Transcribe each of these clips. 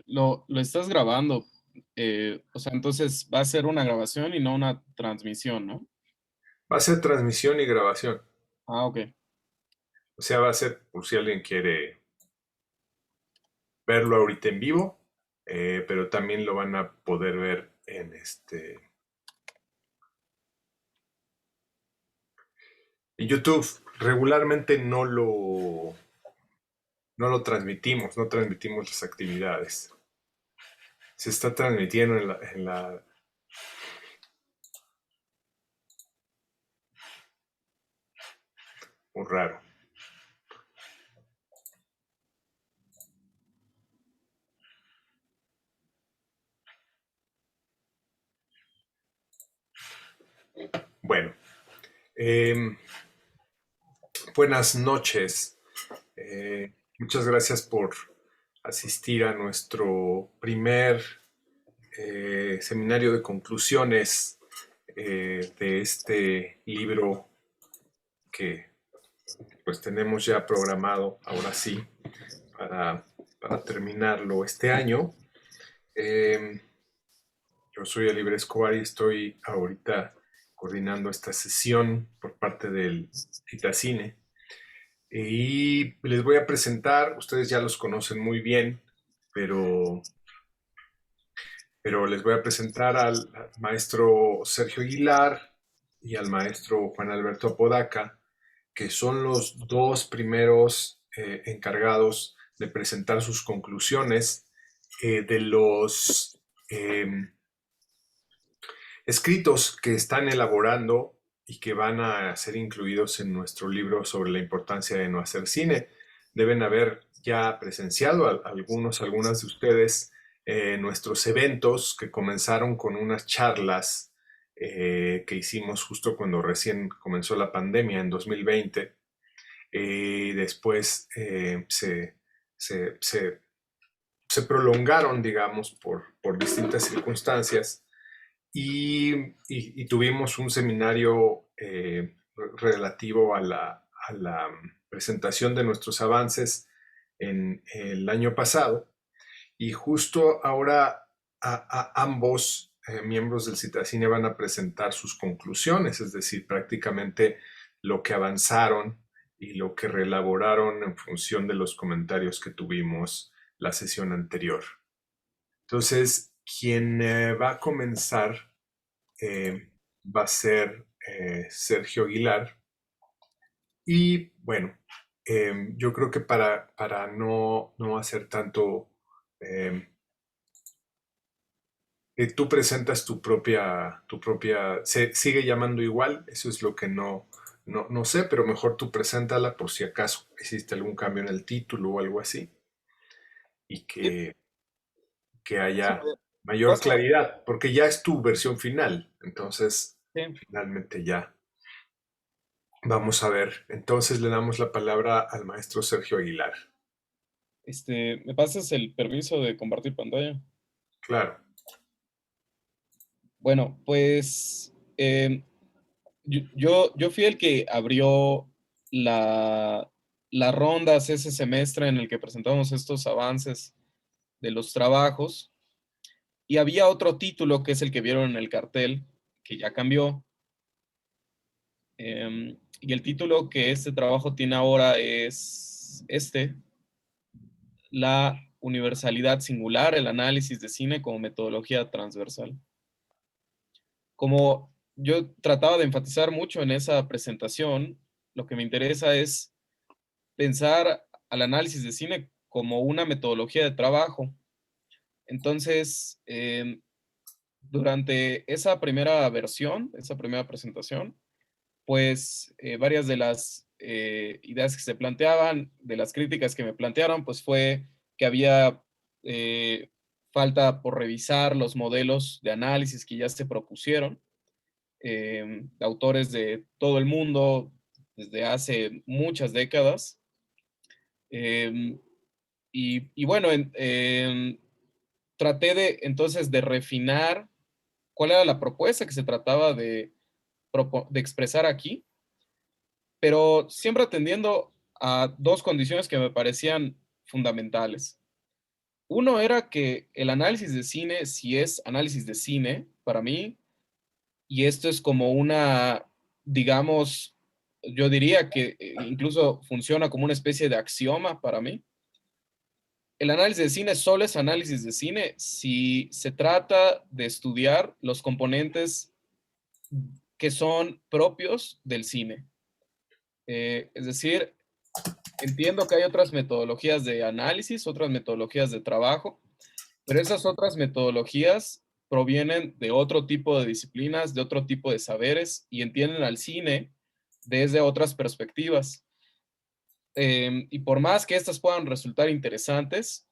Lo estás grabando, o sea, entonces va a ser una grabación y no una transmisión, ¿no? Va a ser transmisión y grabación. Ah, ok. O sea, va a ser por si alguien quiere verlo ahorita en vivo, pero también lo van a poder ver en YouTube. Regularmente no lo transmitimos, no transmitimos las actividades. Se está transmitiendo en la. Muy raro. Bueno, eh, buenas noches. Muchas gracias por asistir a nuestro primer seminario de conclusiones de este libro que pues tenemos ya programado, ahora sí, para, para terminarlo este año. Eh, yo soy Oliver Escobar y estoy ahorita coordinando esta sesión por parte del Citacine. Y les voy a presentar, ustedes ya los conocen muy bien, pero, pero les voy a presentar al maestro Sergio Aguilar y al maestro Juan Alberto Apodaca, que son los dos primeros encargados de presentar sus conclusiones de los escritos que están elaborando y que van a ser incluidos en nuestro libro sobre la importancia de no hacer cine. Deben haber ya presenciado algunas de ustedes nuestros eventos que comenzaron con unas charlas que hicimos justo cuando recién comenzó la pandemia en 2020. Después se, se, se prolongaron, digamos, por distintas circunstancias y tuvimos un seminario relativo a la presentación de nuestros avances en el año pasado y justo ahora ambos miembros del Citacine van a presentar sus conclusiones, es decir, prácticamente lo que avanzaron y lo que reelaboraron en función de los comentarios que tuvimos la sesión anterior. Entonces, quien va a comenzar va a ser Sergio Aguilar. Y bueno, yo creo que para no hacer tanto, eh, tú presentas tu propia, se sigue llamando igual, eso es lo que no sé, pero mejor tú preséntala por si acaso existe algún cambio en el título o algo así y Sí, que sí, haya mayor pasa. claridad, porque ya es tu versión final, entonces Sí. finalmente ya. Vamos a ver, entonces le damos la palabra al maestro Sergio Aguilar. ¿Me pasas el permiso de compartir pantalla? Claro, Bueno, pues yo fui el que abrió la, las rondas ese semestre en el que presentamos estos avances de los trabajos y había otro título que es el que vieron en el cartel, que ya cambió. Y el título que este trabajo tiene ahora es La universalidad singular, el análisis de cine como metodología transversal. Como yo trataba de enfatizar mucho en esa presentación, lo que me interesa es pensar al análisis de cine como una metodología de trabajo. Entonces, durante esa primera versión, esa primera presentación, pues varias de las ideas que se planteaban, de las críticas que me plantearon, pues fue que había eh, falta por revisar los modelos de análisis que ya se propusieron, de autores de todo el mundo desde hace muchas décadas. Eh, y bueno, traté de entonces de refinar cuál era la propuesta que se trataba de expresar aquí, pero siempre atendiendo a dos condiciones que me parecían fundamentales. Uno era que el análisis de cine, si es análisis de cine, para mí, y esto es como una, digamos, yo diría que incluso funciona como una especie de axioma para mí. El análisis de cine solo es análisis de cine si se trata de estudiar los componentes que son propios del cine. Es decir, entiendo que hay otras metodologías de análisis, otras metodologías de trabajo, pero esas otras metodologías provienen de otro tipo de disciplinas, de otro tipo de saberes y entienden al cine desde otras perspectivas. Y por más que estas puedan resultar interesantes,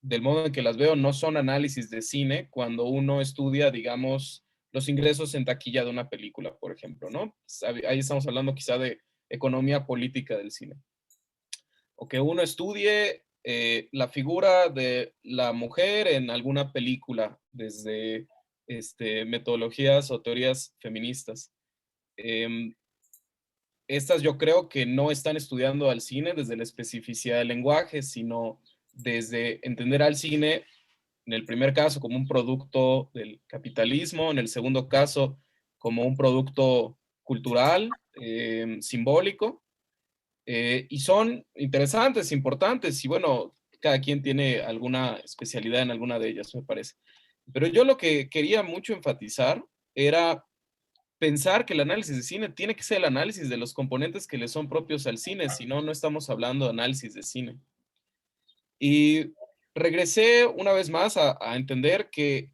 del modo en que las veo, no son análisis de cine cuando uno estudia, digamos, los ingresos en taquilla de una película, por ejemplo, ¿no? Ahí estamos hablando quizá de economía política del cine. O que uno estudie la figura de la mujer en alguna película desde metodologías o teorías feministas. Em, Estas yo creo que no están estudiando al cine desde la especificidad del lenguaje, sino desde entender al cine, en el primer caso, como un producto del capitalismo, en el segundo caso, como un producto cultural, simbólico, y son interesantes, importantes, y bueno, cada quien tiene alguna especialidad en alguna de ellas, me parece. Pero yo lo que quería mucho enfatizar era pensar que el análisis de cine tiene que ser el análisis de los componentes que le son propios al cine, si no, no estamos hablando de análisis de cine. Y regresé una vez más a entender que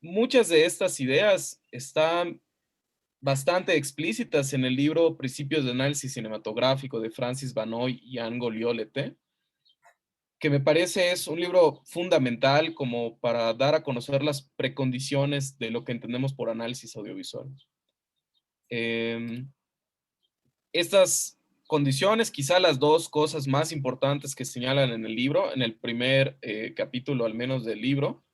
muchas de estas ideas están bastante explícitas en el libro Principios de Análisis Cinematográfico de Francis Banoy y Anne Goliolete, que me parece es un libro fundamental como para dar a conocer las precondiciones de lo que entendemos por análisis audiovisual. Eh, Estas condiciones, quizá las dos cosas más importantes que señalan en el libro, en el primer capítulo al menos del libro,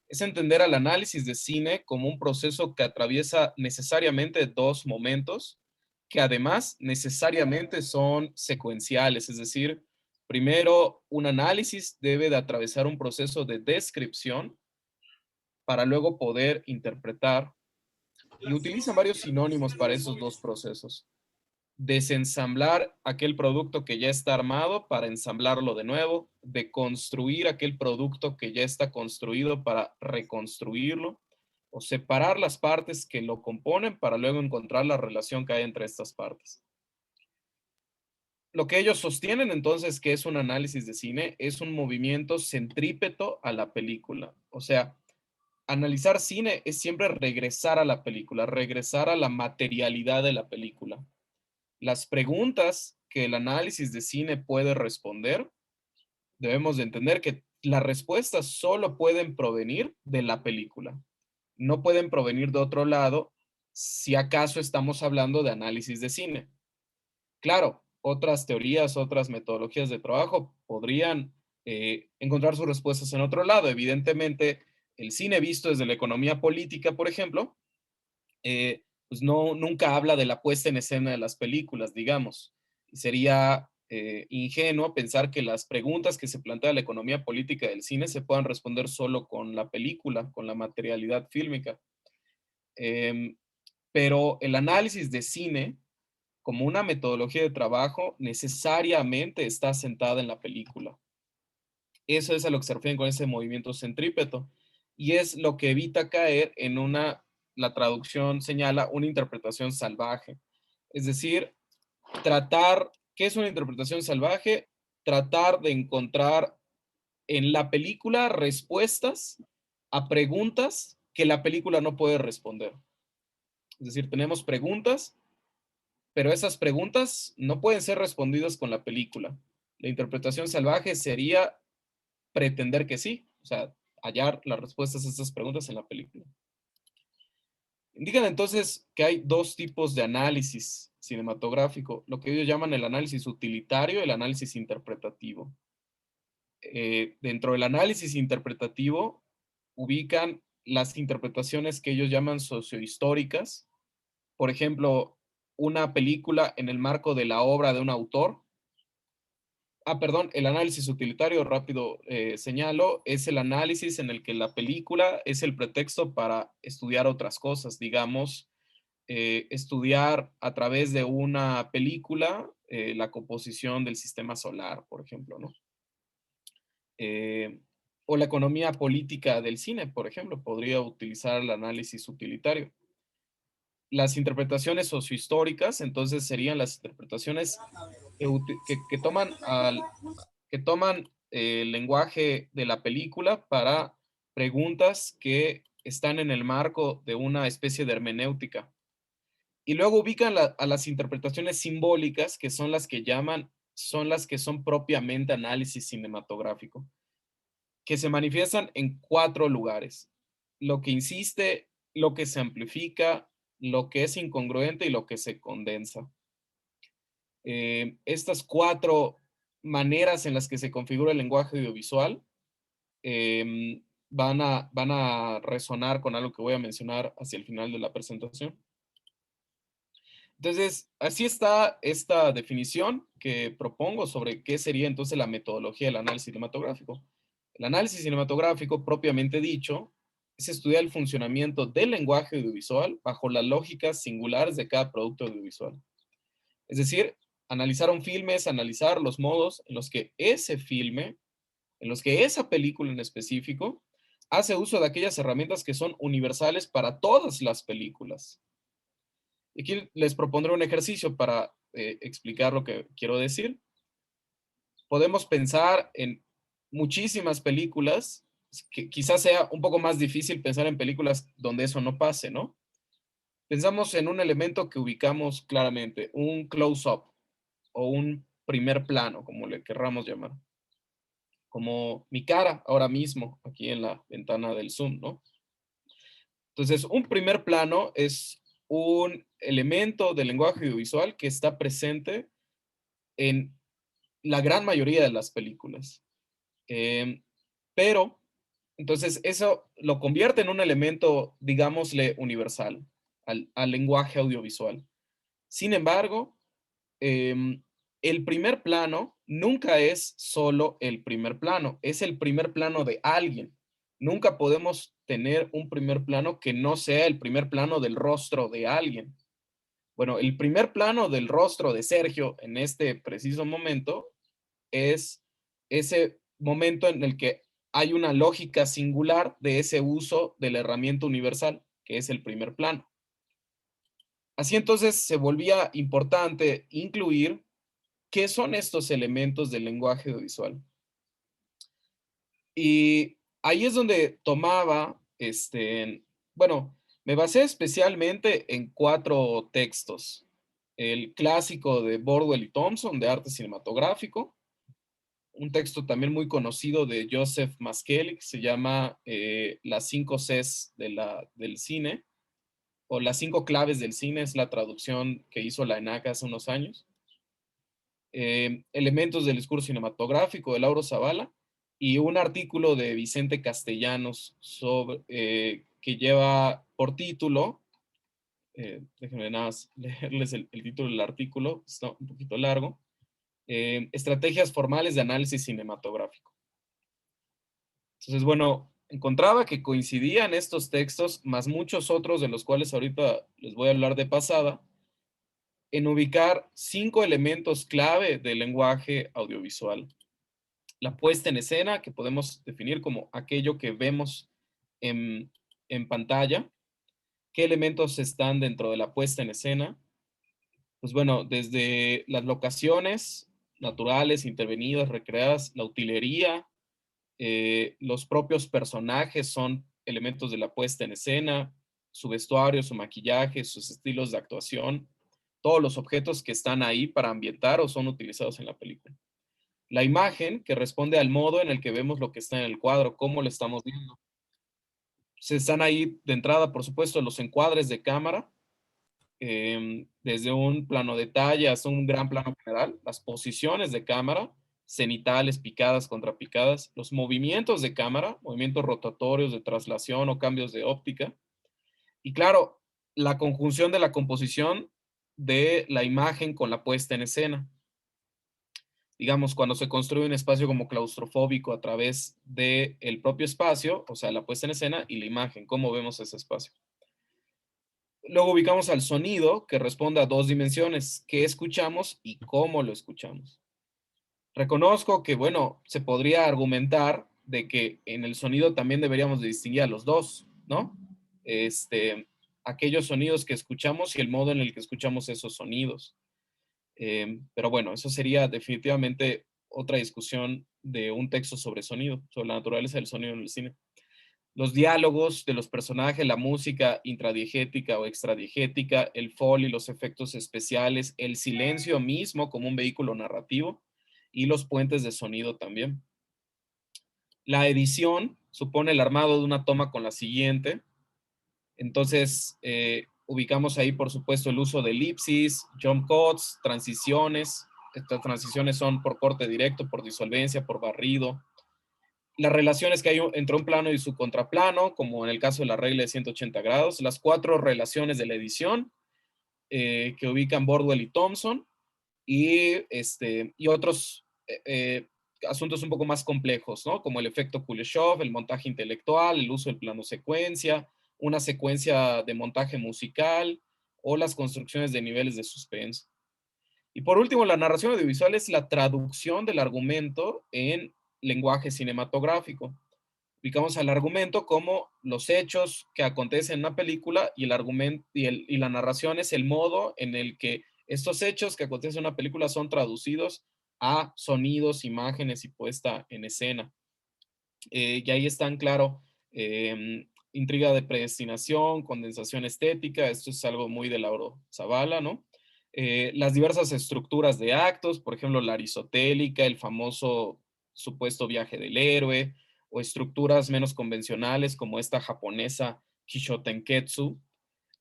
es entender al análisis de cine como un proceso que atraviesa necesariamente dos momentos, que además necesariamente son secuenciales, es decir, primero un análisis debe de atravesar un proceso de descripción para luego poder interpretar, y utilizan varios sinónimos para esos dos procesos. Desensamblar aquel producto que ya está armado para ensamblarlo de nuevo, de construir aquel producto que ya está construido para reconstruirlo, o separar las partes que lo componen para luego encontrar la relación que hay entre estas partes. Lo que ellos sostienen entonces que es un análisis de cine es un movimiento centrípeto a la película. O sea, analizar cine es siempre regresar a la película, regresar a la materialidad de la película. Las preguntas que el análisis de cine puede responder, debemos de entender que las respuestas solo pueden provenir de la película. No pueden provenir de otro lado si acaso estamos hablando de análisis de cine. Claro, otras teorías, otras metodologías de trabajo podrían encontrar sus respuestas en otro lado. Evidentemente, el cine visto desde la economía política, por ejemplo, pues no, nunca habla de la puesta en escena de las películas, digamos. Sería ingenuo pensar que las preguntas que se plantea la economía política del cine se puedan responder solo con la película, con la materialidad fílmica. Eh, pero el análisis de cine, como una metodología de trabajo, necesariamente está sentada en la película. Eso es a lo que se refieren con ese movimiento centrípeto. Y es lo que evita caer en una, la traducción señala, una interpretación salvaje. Es decir, tratar, ¿qué es una interpretación salvaje? Tratar de encontrar en la película respuestas a preguntas que la película no puede responder. Es decir, tenemos preguntas, pero esas preguntas no pueden ser respondidas con la película. La interpretación salvaje sería pretender que sí, o sea, hallar las respuestas a estas preguntas en la película. Indican entonces que hay dos tipos de análisis cinematográfico, lo que ellos llaman el análisis utilitario y el análisis interpretativo. Dentro del análisis interpretativo ubican las interpretaciones que ellos llaman sociohistóricas, por ejemplo, una película en el marco de la obra de un autor, Perdón, el análisis utilitario, rápido señalo, es el análisis en el que la película es el pretexto para estudiar otras cosas, digamos, estudiar a través de una película la composición del sistema solar, por ejemplo, ¿no? Eh, o la economía política del cine, por ejemplo, podría utilizar el análisis utilitario. Las interpretaciones sociohistóricas, entonces serían las interpretaciones que toman el lenguaje de la película para preguntas que están en el marco de una especie de hermenéutica. Y luego ubican a las interpretaciones simbólicas, que son las que son las que son propiamente análisis cinematográfico, que se manifiestan en 4 lugares: lo que insiste, lo que se amplifica, lo que es incongruente y lo que se condensa. Estas 4 maneras en las que se configura el lenguaje audiovisual van a resonar con algo que voy a mencionar hacia el final de la presentación. Entonces, así está esta definición que propongo sobre qué sería entonces la metodología del análisis cinematográfico. El análisis cinematográfico, propiamente dicho, es estudiar el funcionamiento del lenguaje audiovisual bajo las lógicas singulares de cada producto audiovisual. Es decir, analizar un filme es analizar los modos en los que ese filme, en los que esa película en específico, hace uso de aquellas herramientas que son universales para todas las películas. Y aquí les propondré un ejercicio para explicar lo que quiero decir. Podemos pensar en muchísimas películas, que quizás sea un poco más difícil pensar en películas donde eso no pase, ¿no? Pensamos en un elemento que ubicamos claramente, un close-up o un primer plano, como le querramos llamar, como mi cara ahora mismo aquí en la ventana del Zoom, ¿no? Entonces, un primer plano es un elemento del lenguaje audiovisual que está presente en la gran mayoría de las películas. Eh, pero, entonces, eso lo convierte en un elemento, digámosle, universal al lenguaje audiovisual. Sin embargo, el primer plano nunca es solo el primer plano, es el primer plano de alguien. Nunca podemos tener un primer plano que no sea el primer plano del rostro de alguien. Bueno, el primer plano del rostro de Sergio en este preciso momento es ese momento en el que hay una lógica singular de ese uso de la herramienta universal, que es el primer plano. Así entonces se volvía importante incluir qué son estos elementos del lenguaje audiovisual. Y ahí es donde tomaba, bueno, me basé especialmente en 4 textos. El clásico de Bordwell y Thompson de arte cinematográfico, un texto también muy conocido de Joseph Maskelyk, que se llama Las 5 Cs del cine, o Las 5 claves del cine, es la traducción que hizo la ENAC hace unos años. Elementos del discurso cinematográfico de Lauro Zavala, y un artículo de Vicente Castellanos que lleva por título, déjenme nada más leerles el título del artículo, está un poquito largo, Estrategias formales de análisis cinematográfico. Entonces, bueno, encontraba que coincidían estos textos, más muchos otros de los cuales ahorita les voy a hablar de pasada, en ubicar 5 elementos clave del lenguaje audiovisual. La puesta en escena, que podemos definir como aquello que vemos en pantalla. ¿Qué elementos están dentro de la puesta en escena? Pues bueno, desde las locaciones naturales, intervenidas, recreadas, la utilería, los propios personajes son elementos de la puesta en escena, su vestuario, su maquillaje, sus estilos de actuación, todos los objetos que están ahí para ambientar o son utilizados en la película. La imagen, que responde al modo en el que vemos lo que está en el cuadro, cómo lo estamos viendo. Se están ahí de entrada, por supuesto, los encuadres de cámara, desde un plano detalle hasta un gran plano general, las posiciones de cámara, cenitales, picadas, contrapicadas, los movimientos de cámara, movimientos rotatorios de traslación o cambios de óptica, y claro, la conjunción de la composición de la imagen con la puesta en escena. digamos, cuando se construye un espacio como claustrofóbico a través del propio espacio, o sea, la puesta en escena y la imagen, cómo vemos ese espacio. Luego ubicamos al sonido, que responde a dos dimensiones, qué escuchamos y cómo lo escuchamos. Reconozco que, bueno, se podría argumentar de que en el sonido también deberíamos de distinguir a los dos, ¿no? Este, aquellos sonidos que escuchamos y el modo en el que escuchamos esos sonidos. Pero bueno, eso sería definitivamente otra discusión de un texto sobre sonido, sobre la naturaleza del sonido en el cine. Los diálogos de los personajes, la música intradiegética o extradiegética, el foley, los efectos especiales, el silencio mismo como un vehículo narrativo y los puentes de sonido también. La edición supone el armado de una toma con la siguiente. Entonces, ubicamos ahí, por supuesto, el uso de elipsis, jump cuts, transiciones. Estas transiciones son por corte directo, por disolvencia, por barrido. Las relaciones que hay entre un plano y su contraplano, como en el caso de la regla de 180 grados. Las cuatro relaciones de la edición, que ubican Bordwell y Thompson. Y otros asuntos un poco más complejos, ¿no? Como el efecto Kuleshov, el montaje intelectual, el uso del plano secuencia, una secuencia de montaje musical o las construcciones de niveles de suspenso. Y por último, la narración audiovisual es la traducción del argumento en lenguaje cinematográfico. Ubicamos al argumento como los hechos que acontecen en una película y el argumento y la narración es el modo en el que estos hechos que acontecen en una película son traducidos a sonidos, imágenes y puesta en escena. Y ahí están, claro, intriga de predestinación, condensación estética, esto es algo muy de Lauro Zavala, ¿no? Las diversas estructuras de actos, por ejemplo, la aristotélica, el famoso supuesto viaje del héroe, o estructuras menos convencionales como esta japonesa Kishotenketsu,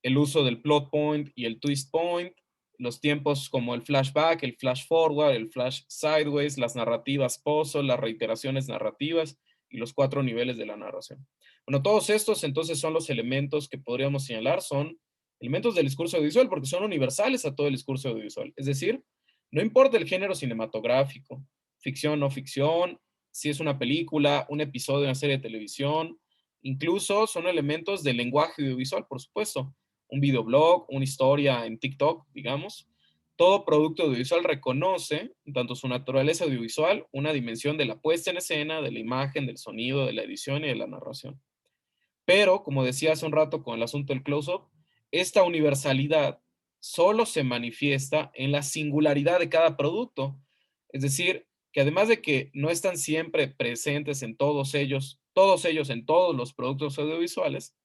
el uso del plot point y el twist point, los tiempos como el flashback, el flash forward, el flash sideways, las narrativas puzzle, las reiteraciones narrativas y los cuatro niveles de la narración. Bueno, todos estos entonces son los elementos que podríamos señalar, son elementos del discurso audiovisual porque son universales a todo el discurso audiovisual. Es decir, no importa el género cinematográfico, ficción, no ficción, si es una película, un episodio de una serie de televisión, incluso son elementos del lenguaje audiovisual, por supuesto. Un videoblog, una historia en TikTok, digamos. Todo producto audiovisual reconoce, en tanto su naturaleza audiovisual, una dimensión de la puesta en escena, de la imagen, del sonido, de la edición y de la narración. Pero, como decía hace un rato con el asunto del close-up, esta universalidad solo se manifiesta en la singularidad de cada producto. Es decir, que además de que no están siempre presentes en todos ellos en todos los productos audiovisuales,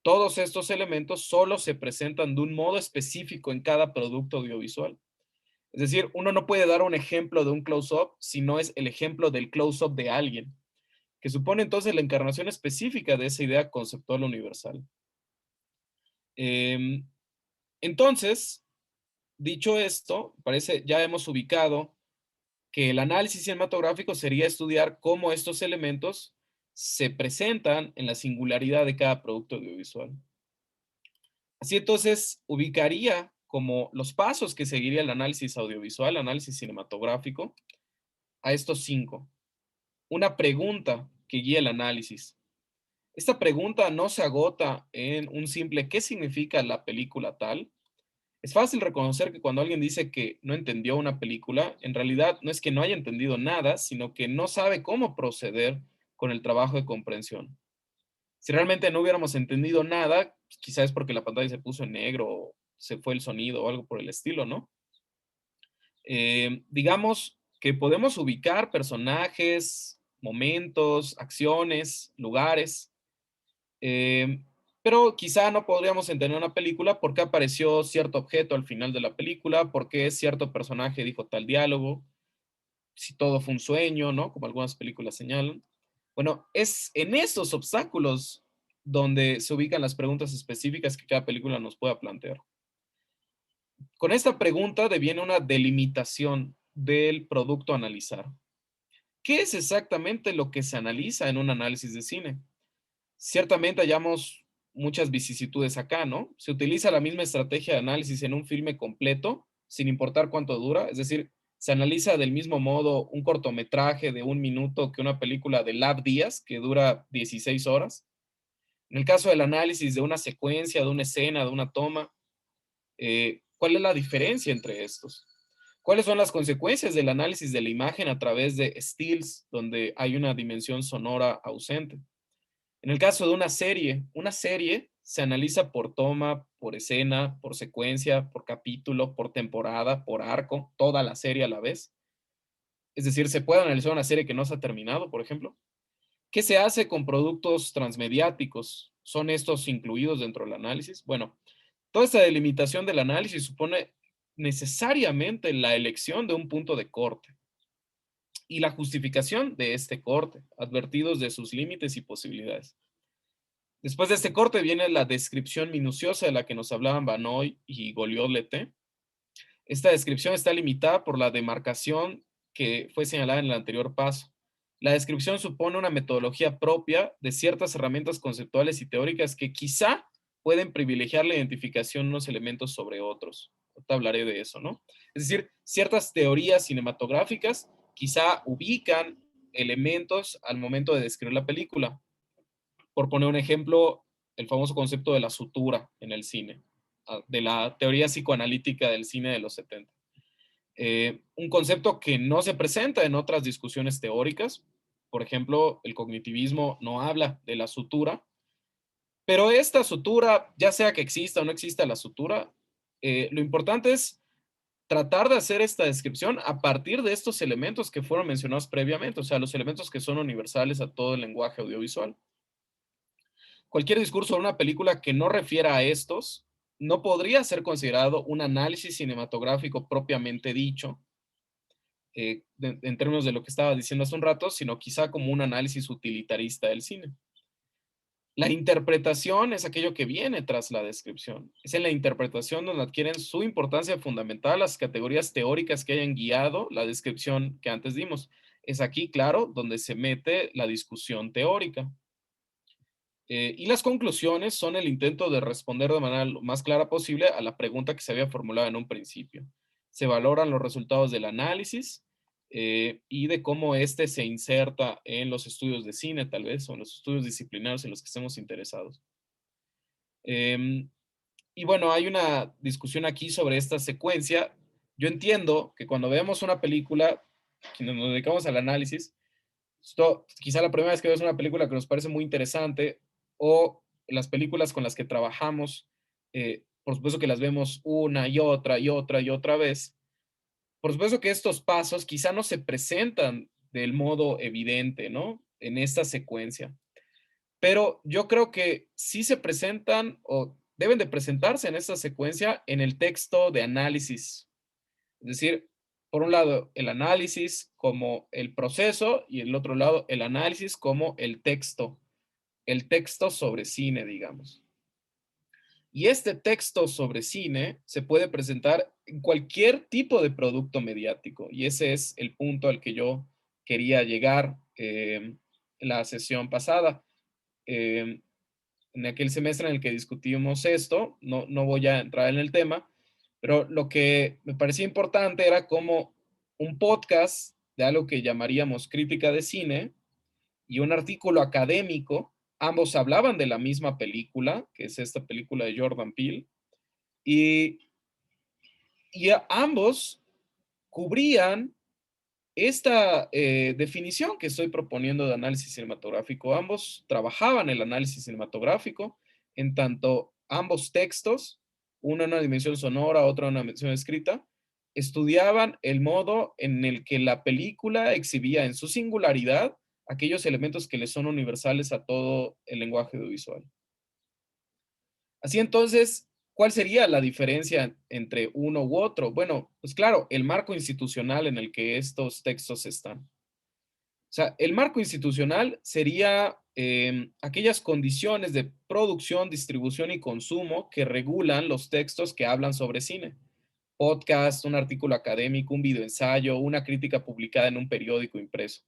todos estos elementos solo se presentan de un modo específico en cada producto audiovisual. Es decir, uno no puede dar un ejemplo de un close-up si no es el ejemplo del close-up de alguien, que supone entonces la encarnación específica de esa idea conceptual universal. Entonces, dicho esto, parece ya hemos ubicado que el análisis cinematográfico sería estudiar cómo estos elementos se presentan en la singularidad de cada producto audiovisual. Así entonces ubicaría como los pasos que seguiría el análisis audiovisual, análisis cinematográfico, a estos 5. Una pregunta que guía el análisis. Esta pregunta no se agota en un simple ¿qué significa la película tal? Es fácil reconocer que cuando alguien dice que no entendió una película, en realidad no es que no haya entendido nada, sino que no sabe cómo proceder con el trabajo de comprensión. Si realmente no hubiéramos entendido nada, quizás es porque la pantalla se puso en negro, o se fue el sonido o algo por el estilo, ¿no? Digamos que podemos ubicar personajes, momentos, acciones, lugares, pero quizá no podríamos entender una película porque apareció cierto objeto al final de la película, porque cierto personaje dijo tal diálogo, si todo fue un sueño, ¿no? Como algunas películas señalan. Bueno, es en esos obstáculos donde se ubican las preguntas específicas que cada película nos pueda plantear. Con esta pregunta deviene una delimitación del producto a analizar. ¿Qué es exactamente lo que se analiza en un análisis de cine? Ciertamente hallamos muchas vicisitudes acá, ¿no? Se utiliza la misma estrategia de análisis en un filme completo, sin importar cuánto dura, es decir, se analiza del mismo modo un cortometraje de 1 minuto que una película de Lab Díaz, que dura 16 horas. En el caso del análisis de una secuencia, de una escena, de una toma, ¿cuál es la diferencia entre estos? ¿Cuáles son las consecuencias del análisis de la imagen a través de stills, donde hay una dimensión sonora ausente? En el caso de una serie se analiza por toma, por escena, por secuencia, por capítulo, por temporada, por arco, toda la serie a la vez. Es decir, se puede analizar una serie que no se ha terminado, por ejemplo. ¿Qué se hace con productos transmediáticos? ¿Son estos incluidos dentro del análisis? Bueno, toda esta delimitación del análisis supone necesariamente la elección de un punto de corte y la justificación de este corte, advertidos de sus límites y posibilidades. Después de este corte viene la descripción minuciosa de la que nos hablaban Vanoy y Goliot-Leté. Esta descripción está limitada por la demarcación que fue señalada en el anterior paso. La descripción supone una metodología propia de ciertas herramientas conceptuales y teóricas que quizá pueden privilegiar la identificación de unos elementos sobre otros. Ahorita hablaré de eso, ¿no? Es decir, ciertas teorías cinematográficas quizá ubican elementos al momento de describir la película. Por poner un ejemplo, el famoso concepto de la sutura en el cine, de la teoría psicoanalítica del cine de los 70. Un concepto que no se presenta en otras discusiones teóricas. Por ejemplo, el cognitivismo no habla de la sutura, pero esta sutura, ya sea que exista o no exista la sutura, lo importante es tratar de hacer esta descripción a partir de estos elementos que fueron mencionados previamente, o sea, los elementos que son universales a todo el lenguaje audiovisual. Cualquier discurso de una película que no refiera a estos no podría ser considerado un análisis cinematográfico propiamente dicho, en términos de lo que estaba diciendo hace un rato, sino quizá como un análisis utilitarista del cine. La interpretación es aquello que viene tras la descripción. Es en la interpretación donde adquieren su importancia fundamental las categorías teóricas que hayan guiado la descripción que antes dimos. Es aquí, claro, donde se mete la discusión teórica. Y las conclusiones son el intento de responder de manera lo más clara posible a la pregunta que se había formulado en un principio. Se valoran los resultados del análisis y de cómo éste se inserta en los estudios de cine, tal vez, o en los estudios disciplinarios en los que estemos interesados. Em, y bueno, hay una discusión aquí sobre esta secuencia. Yo entiendo que cuando vemos una película, quienes nos dedicamos al análisis, quizá la primera vez que vemos una película que nos parece muy interesante o las películas con las que trabajamos, por supuesto que las vemos una y otra y otra y otra vez. Por supuesto que estos pasos quizá no se presentan del modo evidente, ¿no? En esta secuencia. Pero yo creo que sí se presentan o deben de presentarse en esta secuencia en el texto de análisis. Es decir, por un lado, el análisis como el proceso y el otro lado, el análisis como el texto sobre cine, digamos. Y este texto sobre cine se puede presentar en cualquier tipo de producto mediático. Y ese es el punto al que yo quería llegar en la sesión pasada. Eh, en aquel semestre en el que discutimos esto, no voy a entrar en el tema, pero lo que me parecía importante era como un podcast de algo que llamaríamos crítica de cine y un artículo académico, ambos hablaban de la misma película, que es esta película de Jordan Peele, y, y ambos cubrían esta definición que estoy proponiendo de análisis cinematográfico. Ambos trabajaban el análisis cinematográfico, en tanto ambos textos, uno en una dimensión sonora, otro en una dimensión escrita, estudiaban el modo en el que la película exhibía en su singularidad aquellos elementos que le son universales a todo el lenguaje audiovisual. Así entonces, ¿cuál sería la diferencia entre uno u otro? Bueno, pues claro, el marco institucional en el que estos textos están. O sea, el marco institucional sería aquellas condiciones de producción, distribución y consumo que regulan los textos que hablan sobre cine. Podcast, un artículo académico, un videoensayo, una crítica publicada en un periódico impreso.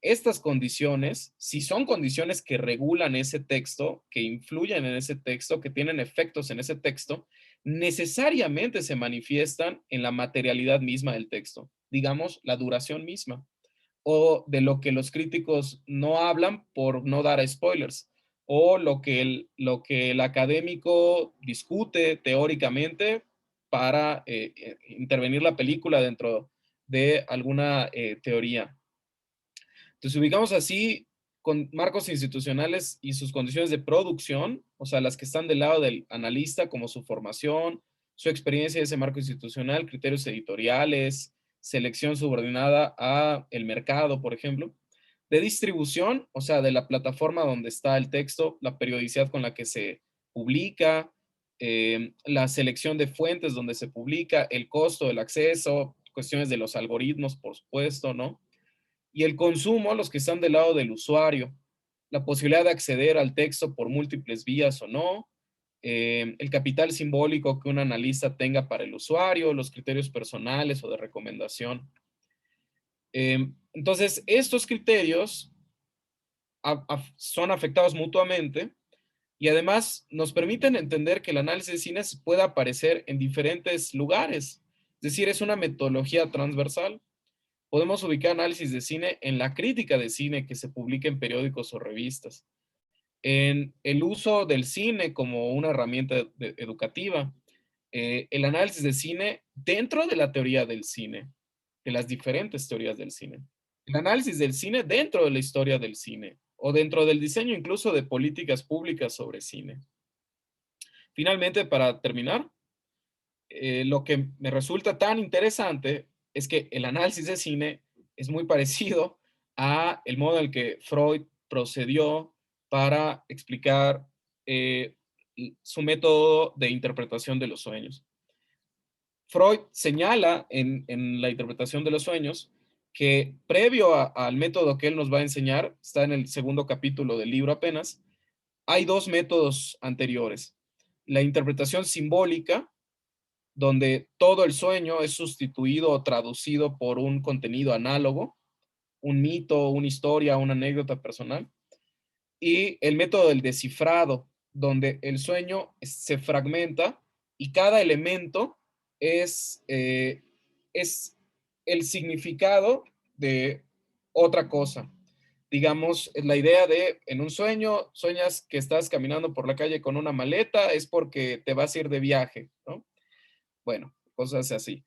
Estas condiciones, si son condiciones que regulan ese texto, que influyen en ese texto, que tienen efectos en ese texto, necesariamente se manifiestan en la materialidad misma del texto, digamos, la duración misma, o de lo que los críticos no hablan por no dar spoilers, o lo que el académico discute teóricamente para intervenir la película dentro de alguna teoría. Entonces, ubicamos así con marcos institucionales y sus condiciones de producción, o sea, las que están del lado del analista, como su formación, su experiencia de ese marco institucional, criterios editoriales, selección subordinada a el mercado, por ejemplo, de distribución, o sea, de la plataforma donde está el texto, la periodicidad con la que se publica, la selección de fuentes donde se publica, el costo del acceso, cuestiones de los algoritmos, por supuesto, ¿no? Y el consumo, los que están del lado del usuario, la posibilidad de acceder al texto por múltiples vías o no, el capital simbólico que un analista tenga para el usuario, los criterios personales o de recomendación. Entonces, estos criterios son afectados mutuamente y además nos permiten entender que el análisis de cine puede aparecer en diferentes lugares. Es decir, es una metodología transversal. Podemos ubicar análisis de cine en la crítica de cine que se publica en periódicos o revistas, en el uso del cine como una herramienta educativa, el análisis de cine dentro de la teoría del cine, de las diferentes teorías del cine, el análisis del cine dentro de la historia del cine o dentro del diseño incluso de políticas públicas sobre cine. Finalmente, para terminar, lo que me resulta tan interesante es que el análisis de cine es muy parecido a el modo en el que Freud procedió para explicar eh, su método de interpretación de los sueños. Freud señala en la interpretación de los sueños que previo al método que él nos va a enseñar, está en el segundo capítulo del libro apenas, hay dos métodos anteriores. La interpretación simbólica, donde todo el sueño es sustituido o traducido por un contenido análogo, un mito, una historia, una anécdota personal, y el método del descifrado, donde el sueño se fragmenta y cada elemento es el significado de otra cosa. Digamos, la idea de en un sueño, sueñas que estás caminando por la calle con una maleta, es porque te vas a ir de viaje, ¿no? Bueno, cosas así.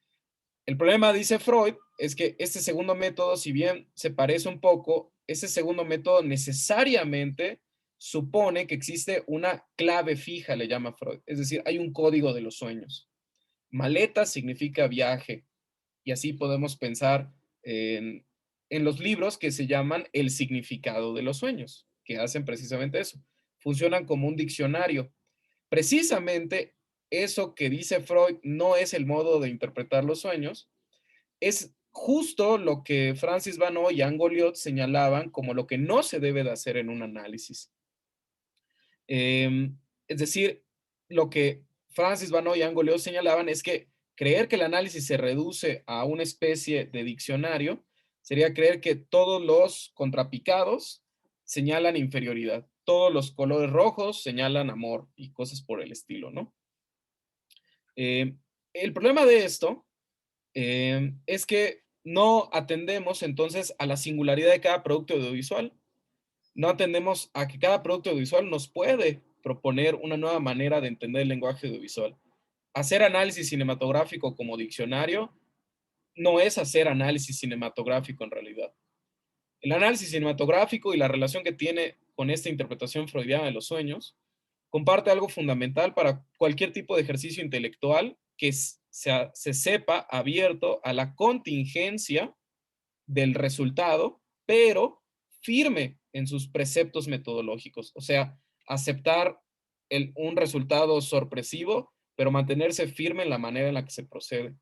El problema, dice Freud, es que este segundo método, si bien se parece un poco, ese segundo método necesariamente supone que existe una clave fija, le llama Freud. Es decir, hay un código de los sueños. Maleta significa viaje. Y así podemos pensar en los libros que se llaman el significado de los sueños, que hacen precisamente eso. Funcionan como un diccionario. Precisamente eso que dice Freud no es el modo de interpretar los sueños, es justo lo que Francis Banó y Anne Goliot señalaban como lo que no se debe de hacer en un análisis. Es decir, lo que Francis Banó y Anne Goliot señalaban es que creer que el análisis se reduce a una especie de diccionario sería creer que todos los contrapicados señalan inferioridad, todos los colores rojos señalan amor y cosas por el estilo, ¿no? El problema de esto es que no atendemos entonces a la singularidad de cada producto audiovisual. No atendemos a que cada producto audiovisual nos puede proponer una nueva manera de entender el lenguaje audiovisual. Hacer análisis cinematográfico como diccionario no es hacer análisis cinematográfico en realidad. El análisis cinematográfico y la relación que tiene con esta interpretación freudiana de los sueños comparte algo fundamental para cualquier tipo de ejercicio intelectual que se sepa abierto a la contingencia del resultado, pero firme en sus preceptos metodológicos. O sea, aceptar un resultado sorpresivo, pero mantenerse firme en la manera en la que se procede.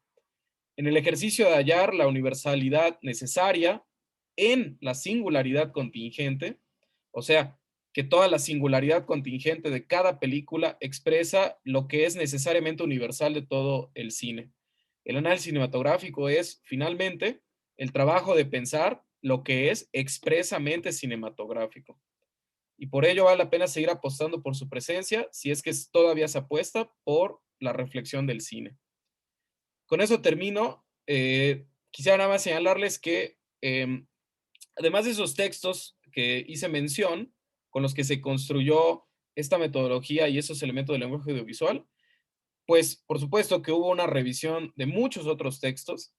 En el ejercicio de hallar la universalidad necesaria en la singularidad contingente, o sea, que toda la singularidad contingente de cada película expresa lo que es necesariamente universal de todo el cine. El análisis cinematográfico es, finalmente, el trabajo de pensar lo que es expresamente cinematográfico. Y por ello vale la pena seguir apostando por su presencia, si es que todavía se apuesta por la reflexión del cine. Con eso termino. Quisiera nada más señalarles que además de esos textos que hice mención, con los que se construyó esta metodología y esos elementos del lenguaje audiovisual, pues por supuesto que hubo una revisión de muchos otros textos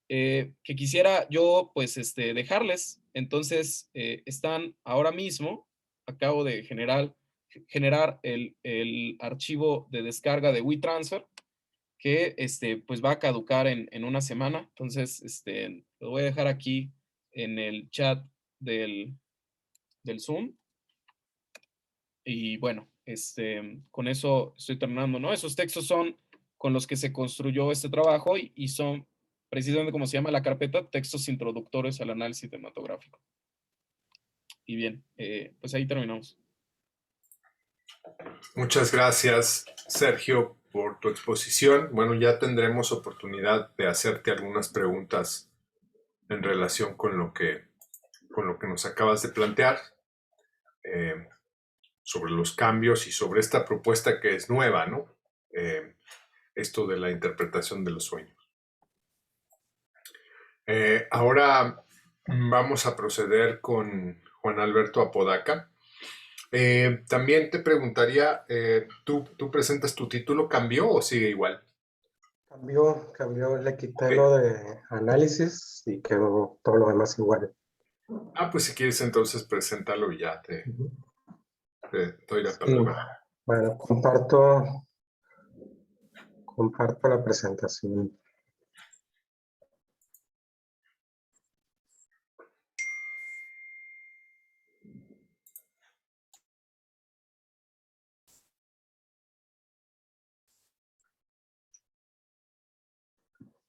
que quisiera yo pues dejarles. Entonces están ahora mismo, acabo de generar el archivo de descarga de WeTransfer que pues va a caducar en una semana. Entonces lo voy a dejar aquí en el chat del Zoom. Y bueno, con eso estoy terminando, ¿no? Esos textos son con los que se construyó este trabajo y son precisamente como se llama la carpeta, textos introductorios al análisis cinematográfico. Y bien, pues ahí terminamos. Muchas gracias, Sergio, por tu exposición. Bueno, ya tendremos oportunidad de hacerte algunas preguntas en relación con lo que nos acabas de plantear, sobre los cambios y sobre esta propuesta que es nueva, ¿no? Esto de la interpretación de los sueños. Ahora vamos a proceder con Juan Alberto Apodaca. También te preguntaría, ¿tú presentas tu título? ¿Cambió o sigue igual? Cambió, le quité lo de análisis y quedó todo lo demás igual. Pues si quieres entonces preséntalo y ya te doy la palabra. Bueno, comparto la presentación.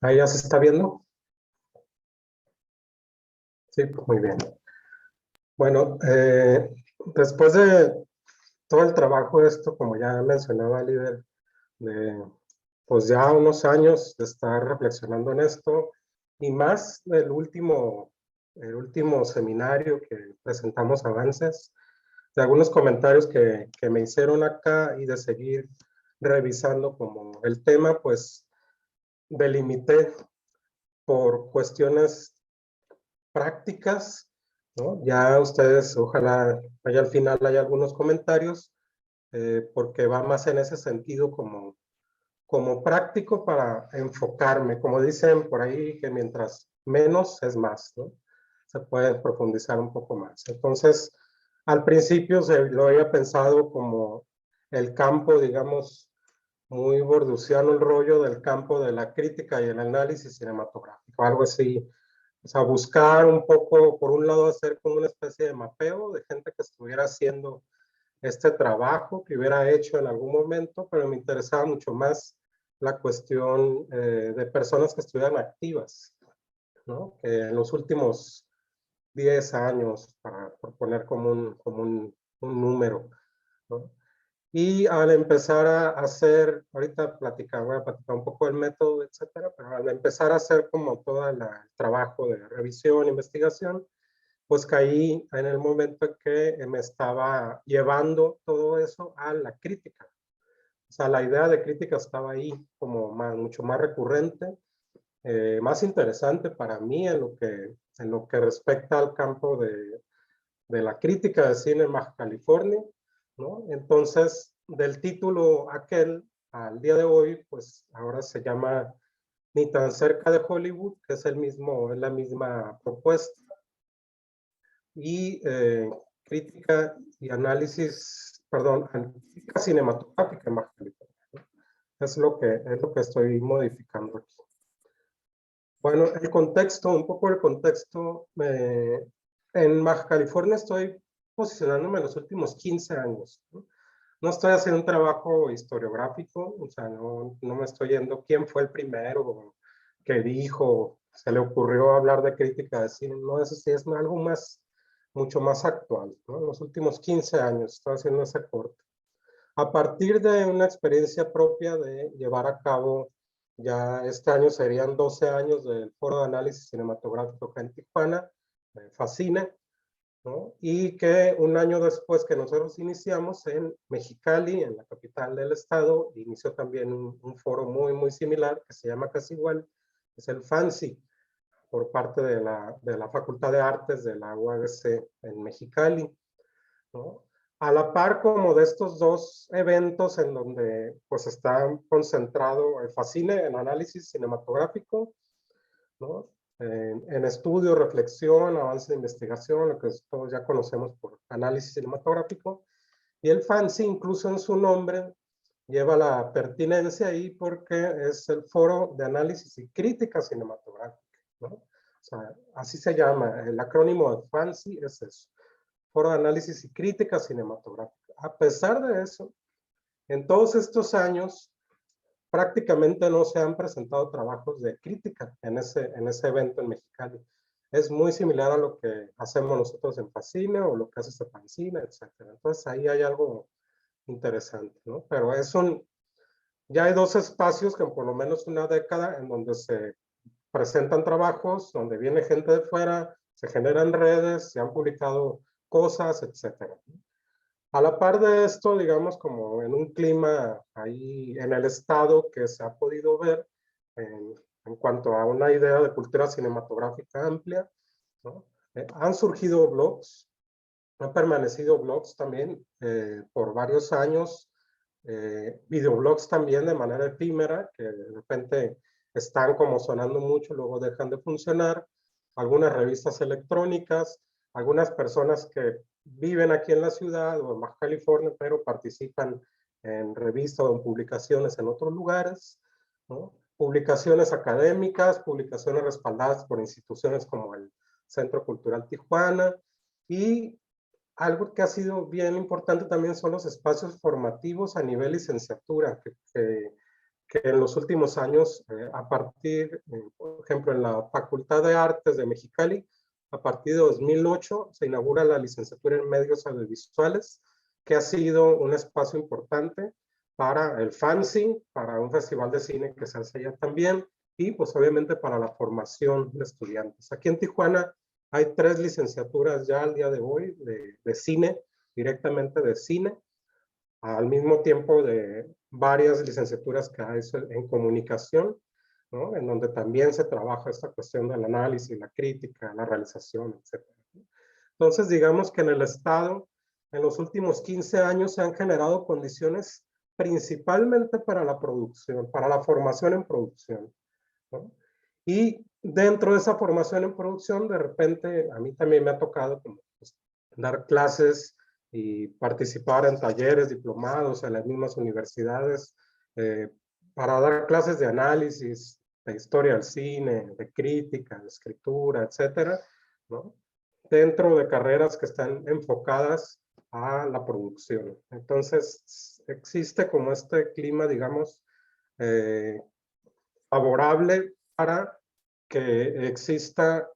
¿Ahí ya se está viendo? Sí, muy bien. Bueno, después de todo el trabajo de esto, como ya mencionaba el líder, de pues ya unos años de estar reflexionando en esto, y más el último seminario que presentamos avances, de algunos comentarios que me hicieron acá y de seguir revisando como el tema, pues delimité por cuestiones prácticas, ¿no? Ya ustedes, ojalá al final haya algunos comentarios, porque va más en ese sentido como práctico para enfocarme, como dicen por ahí, que mientras menos es más, ¿no? Se puede profundizar un poco más. Entonces, al principio lo había pensado como el campo, digamos, muy bordusiano el rollo del campo de la crítica y el análisis cinematográfico, algo así. O sea, buscar un poco, por un lado, hacer como una especie de mapeo de gente que estuviera haciendo este trabajo, que hubiera hecho en algún momento, pero me interesaba mucho más la cuestión de personas que estuvieran activas, ¿no? Que en los últimos 10 años, por poner como un número, ¿no? Y al empezar a hacer, ahorita voy a platicar un poco del método, etcétera, pero al empezar a hacer como todo el trabajo de revisión, investigación, pues caí en el momento en que me estaba llevando todo eso a la crítica. O sea, la idea de crítica estaba ahí como mucho más recurrente, más interesante para mí en lo que respecta al campo de la crítica de cine en Baja California, ¿no? Entonces, del título aquel al día de hoy, pues ahora se llama Ni tan cerca de Hollywood, que es la misma propuesta, y crítica y análisis, perdón, crítica cinematográfica en Baja California, ¿no? Es lo que estoy modificando aquí. Bueno, un poco el contexto, en Baja California estoy posicionándome en los últimos 15 años, ¿no? No estoy haciendo un trabajo historiográfico, o sea, no me estoy yendo quién fue el primero que dijo, se le ocurrió hablar de crítica de cine, no, eso sí es algo mucho más actual, ¿no? En los últimos 15 años estoy haciendo ese corte. A partir de una experiencia propia de llevar a cabo, ya este año serían 12 años del Foro de Análisis Cinematográfico acá en Tijuana, me fascina, ¿no? Y que un año después que nosotros iniciamos en Mexicali, en la capital del estado, inició también un foro muy similar que se llama casi igual, es el FANSI, por parte de la Facultad de Artes de la UABC en Mexicali, ¿no? A la par como de estos dos eventos en donde pues está concentrado el FACINE en análisis cinematográfico, ¿no? En estudio, reflexión, avance de investigación, lo que todos ya conocemos por análisis cinematográfico, y el FANSI incluso en su nombre lleva la pertinencia ahí porque es el Foro de Análisis y Crítica Cinematográfica, ¿no? O sea, así se llama, el acrónimo de FANSI es eso, Foro de Análisis y Crítica Cinematográfica. A pesar de eso, en todos estos años, prácticamente no se han presentado trabajos de crítica en ese evento en Mexicali. Es muy similar a lo que hacemos nosotros en Facine o lo que hace Cepancine, etc. Entonces ahí hay algo interesante, ¿no? Pero ya hay dos espacios que en por lo menos una década en donde se presentan trabajos, donde viene gente de fuera, se generan redes, se han publicado cosas, etc. A la par de esto, digamos, como en un clima ahí en el estado que se ha podido ver en cuanto a una idea de cultura cinematográfica amplia, ¿no? Han surgido blogs, han permanecido blogs también por varios años, videoblogs también de manera efímera, que de repente están como sonando mucho, luego dejan de funcionar, algunas revistas electrónicas, algunas personas que viven aquí en la ciudad o en Baja California, pero participan en revistas o en publicaciones en otros lugares, ¿no? Publicaciones académicas, publicaciones respaldadas por instituciones como el Centro Cultural Tijuana, y algo que ha sido bien importante también son los espacios formativos a nivel licenciatura, que en los últimos años, a partir, por ejemplo, en la Facultad de Artes de Mexicali, a partir de 2008 se inaugura la licenciatura en medios audiovisuales, que ha sido un espacio importante para el FANSI, para un festival de cine que se hace allá también, y pues obviamente para la formación de estudiantes. Aquí en Tijuana hay 3 licenciaturas ya al día de hoy de cine, directamente de cine, al mismo tiempo de varias licenciaturas que hay en comunicación, ¿no? En donde también se trabaja esta cuestión del análisis, la crítica, la realización, etc. Entonces, digamos que en el Estado, en los últimos 15 años se han generado condiciones principalmente para la producción, para la formación en producción, ¿no? Y dentro de esa formación en producción, de repente, a mí también me ha tocado como, pues, dar clases y participar en talleres, diplomados en las mismas universidades, eh, para dar clases de análisis, de historia del cine, de crítica, de escritura, etcétera, ¿no? Dentro de carreras que están enfocadas a la producción. Entonces, existe como este clima, digamos, eh, favorable para que exista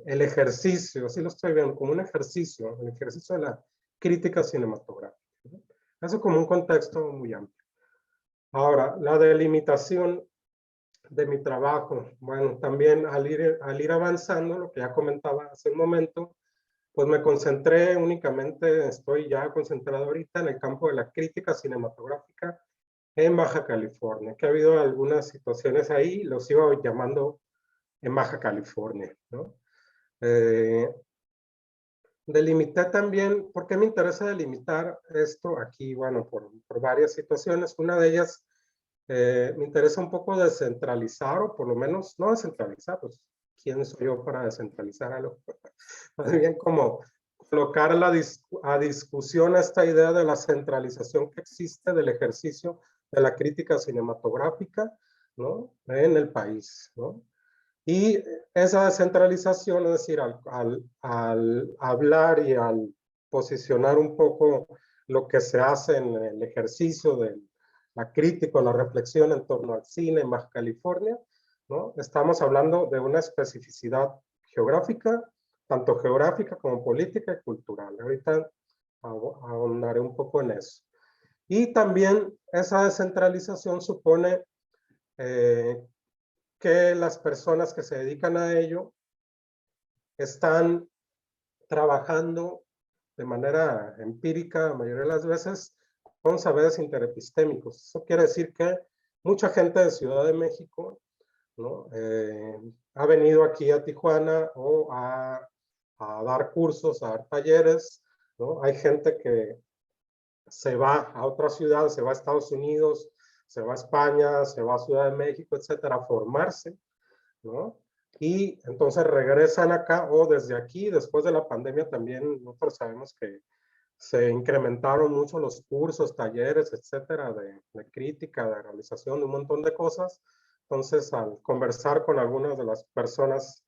el ejercicio, así lo estoy viendo, como un ejercicio, el ejercicio de la crítica cinematográfica, ¿no? Eso como un contexto muy amplio. Ahora, la delimitación de mi trabajo, bueno, también al ir avanzando, lo que ya comentaba hace un momento, pues me concentré únicamente, estoy ya concentrado ahorita en el campo de la crítica cinematográfica en Baja California, que ha habido algunas situaciones ahí, los iba llamando en Baja California, ¿no? Delimité también, ¿por qué me interesa delimitar esto aquí? Bueno, por varias situaciones. Una de ellas, me interesa un poco descentralizar, o por lo menos, no descentralizar, pues, ¿quién soy yo para descentralizar algo? Más bien como colocar a discusión esta idea de la centralización que existe del ejercicio de la crítica cinematográfica, ¿no? En el país, ¿no? Y esa descentralización, es decir, al hablar y al posicionar un poco lo que se hace en el ejercicio de la crítica o la reflexión en torno al cine en Baja California, ¿no? Estamos hablando de una especificidad geográfica, tanto geográfica como política y cultural. Ahorita ahondaré un poco en eso. Y también esa descentralización supone que las personas que se dedican a ello están trabajando de manera empírica, la mayoría de las veces, con saberes interepistémicos. Eso quiere decir que mucha gente de Ciudad de México, ¿no? Ha venido aquí a Tijuana o a dar cursos, a dar talleres, ¿no? Hay gente que se va a otra ciudad, se va a Estados Unidos, se va a España, se va a Ciudad de México, etcétera, a formarse, ¿no? Y entonces regresan acá o desde aquí, después de la pandemia también nosotros sabemos que se incrementaron mucho los cursos, talleres, etcétera, de crítica, de realización de un montón de cosas. Entonces, al conversar con algunas de las personas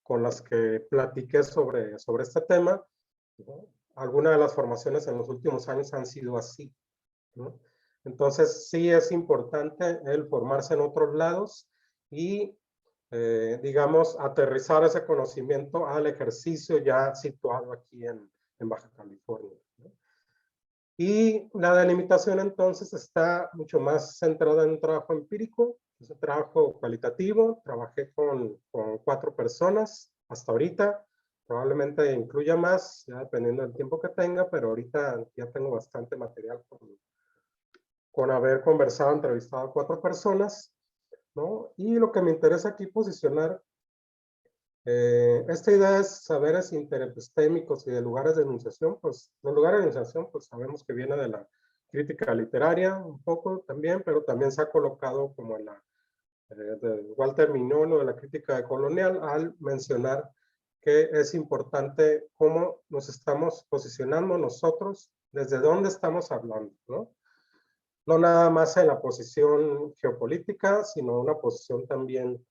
con las que platiqué sobre este tema, ¿no? Algunas de las formaciones en los últimos años han sido así, ¿no? Entonces, sí es importante el formarse en otros lados y, digamos, aterrizar ese conocimiento al ejercicio ya situado aquí en Baja California, ¿no? Y la delimitación entonces está mucho más centrada en un trabajo empírico, es un trabajo cualitativo. Trabajé con 4 personas hasta ahorita, probablemente incluya más, ya dependiendo del tiempo que tenga, pero ahorita ya tengo bastante material con haber conversado, entrevistado a 4 personas, ¿no? Y lo que me interesa aquí posicionar, esta idea es saberes interepistémicos y de lugares de enunciación. Pues los lugares de enunciación, pues sabemos que viene de la crítica literaria un poco también, pero también se ha colocado como en la de Walter Mignolo de la crítica colonial al mencionar que es importante cómo nos estamos posicionando nosotros, desde dónde estamos hablando, ¿no? No nada más en la posición geopolítica, sino una posición también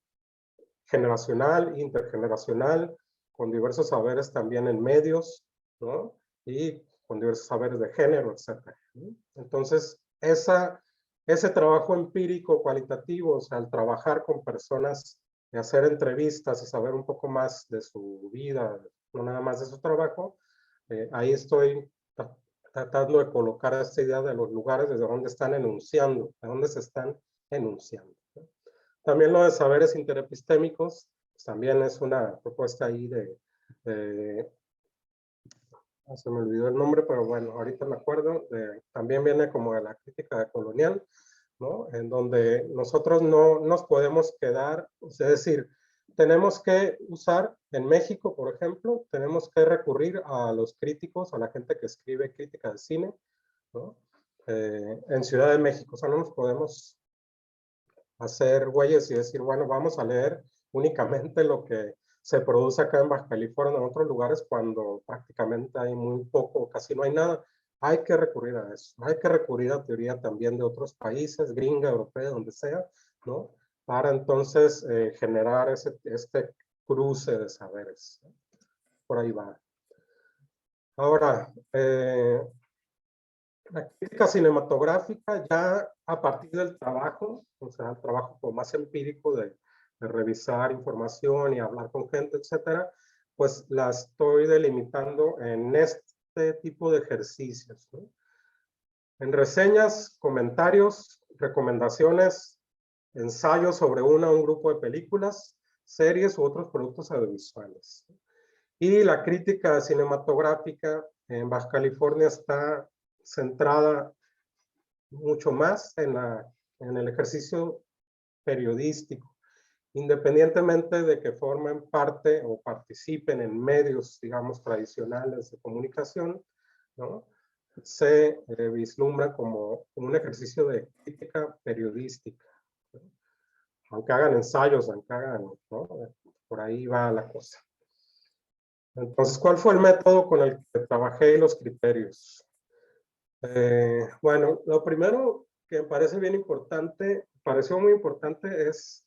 generacional, intergeneracional, con diversos saberes también en medios, ¿no? Y con diversos saberes de género, etcétera, ¿no? Entonces, ese trabajo empírico cualitativo, o sea, al trabajar con personas y hacer entrevistas y saber un poco más de su vida, no nada más de su trabajo, ahí estoy tratando de colocar esta idea de los lugares desde donde están enunciando, de dónde se están enunciando, ¿no? También lo de saberes interepistémicos, pues también es una propuesta ahí se me olvidó el nombre, pero bueno, ahorita me acuerdo, también viene como de la crítica colonial, ¿no? En donde nosotros no nos podemos quedar, es decir, tenemos que usar, en México, por ejemplo, tenemos que recurrir a los críticos, a la gente que escribe crítica de cine, ¿no? En Ciudad de México, o sea, no nos podemos hacer güeyes y decir, bueno, vamos a leer únicamente lo que se produce acá en Baja California, en otros lugares, cuando prácticamente hay muy poco, casi no hay nada. Hay que recurrir a eso. Hay que recurrir a teoría también de otros países, gringa, europea, donde sea, ¿no? Para entonces generar este cruce de saberes, ¿no? Por ahí va. Ahora, la crítica cinematográfica ya a partir del trabajo, o sea, el trabajo como más empírico de revisar información y hablar con gente, etcétera, pues la estoy delimitando en este tipo de ejercicios, ¿no? En reseñas, comentarios, recomendaciones, ensayos sobre una o un grupo de películas, series u otros productos audiovisuales. Y la crítica cinematográfica en Baja California está centrada mucho más en el ejercicio periodístico, independientemente de que formen parte o participen en medios, digamos, tradicionales de comunicación, ¿no? Se vislumbra como un ejercicio de crítica periodística, ¿no? Aunque hagan ensayos, aunque hagan, ¿no? Por ahí va la cosa. Entonces, ¿cuál fue el método con el que trabajé y los criterios? Bueno, lo primero que me parece bien importante, pareció muy importante es,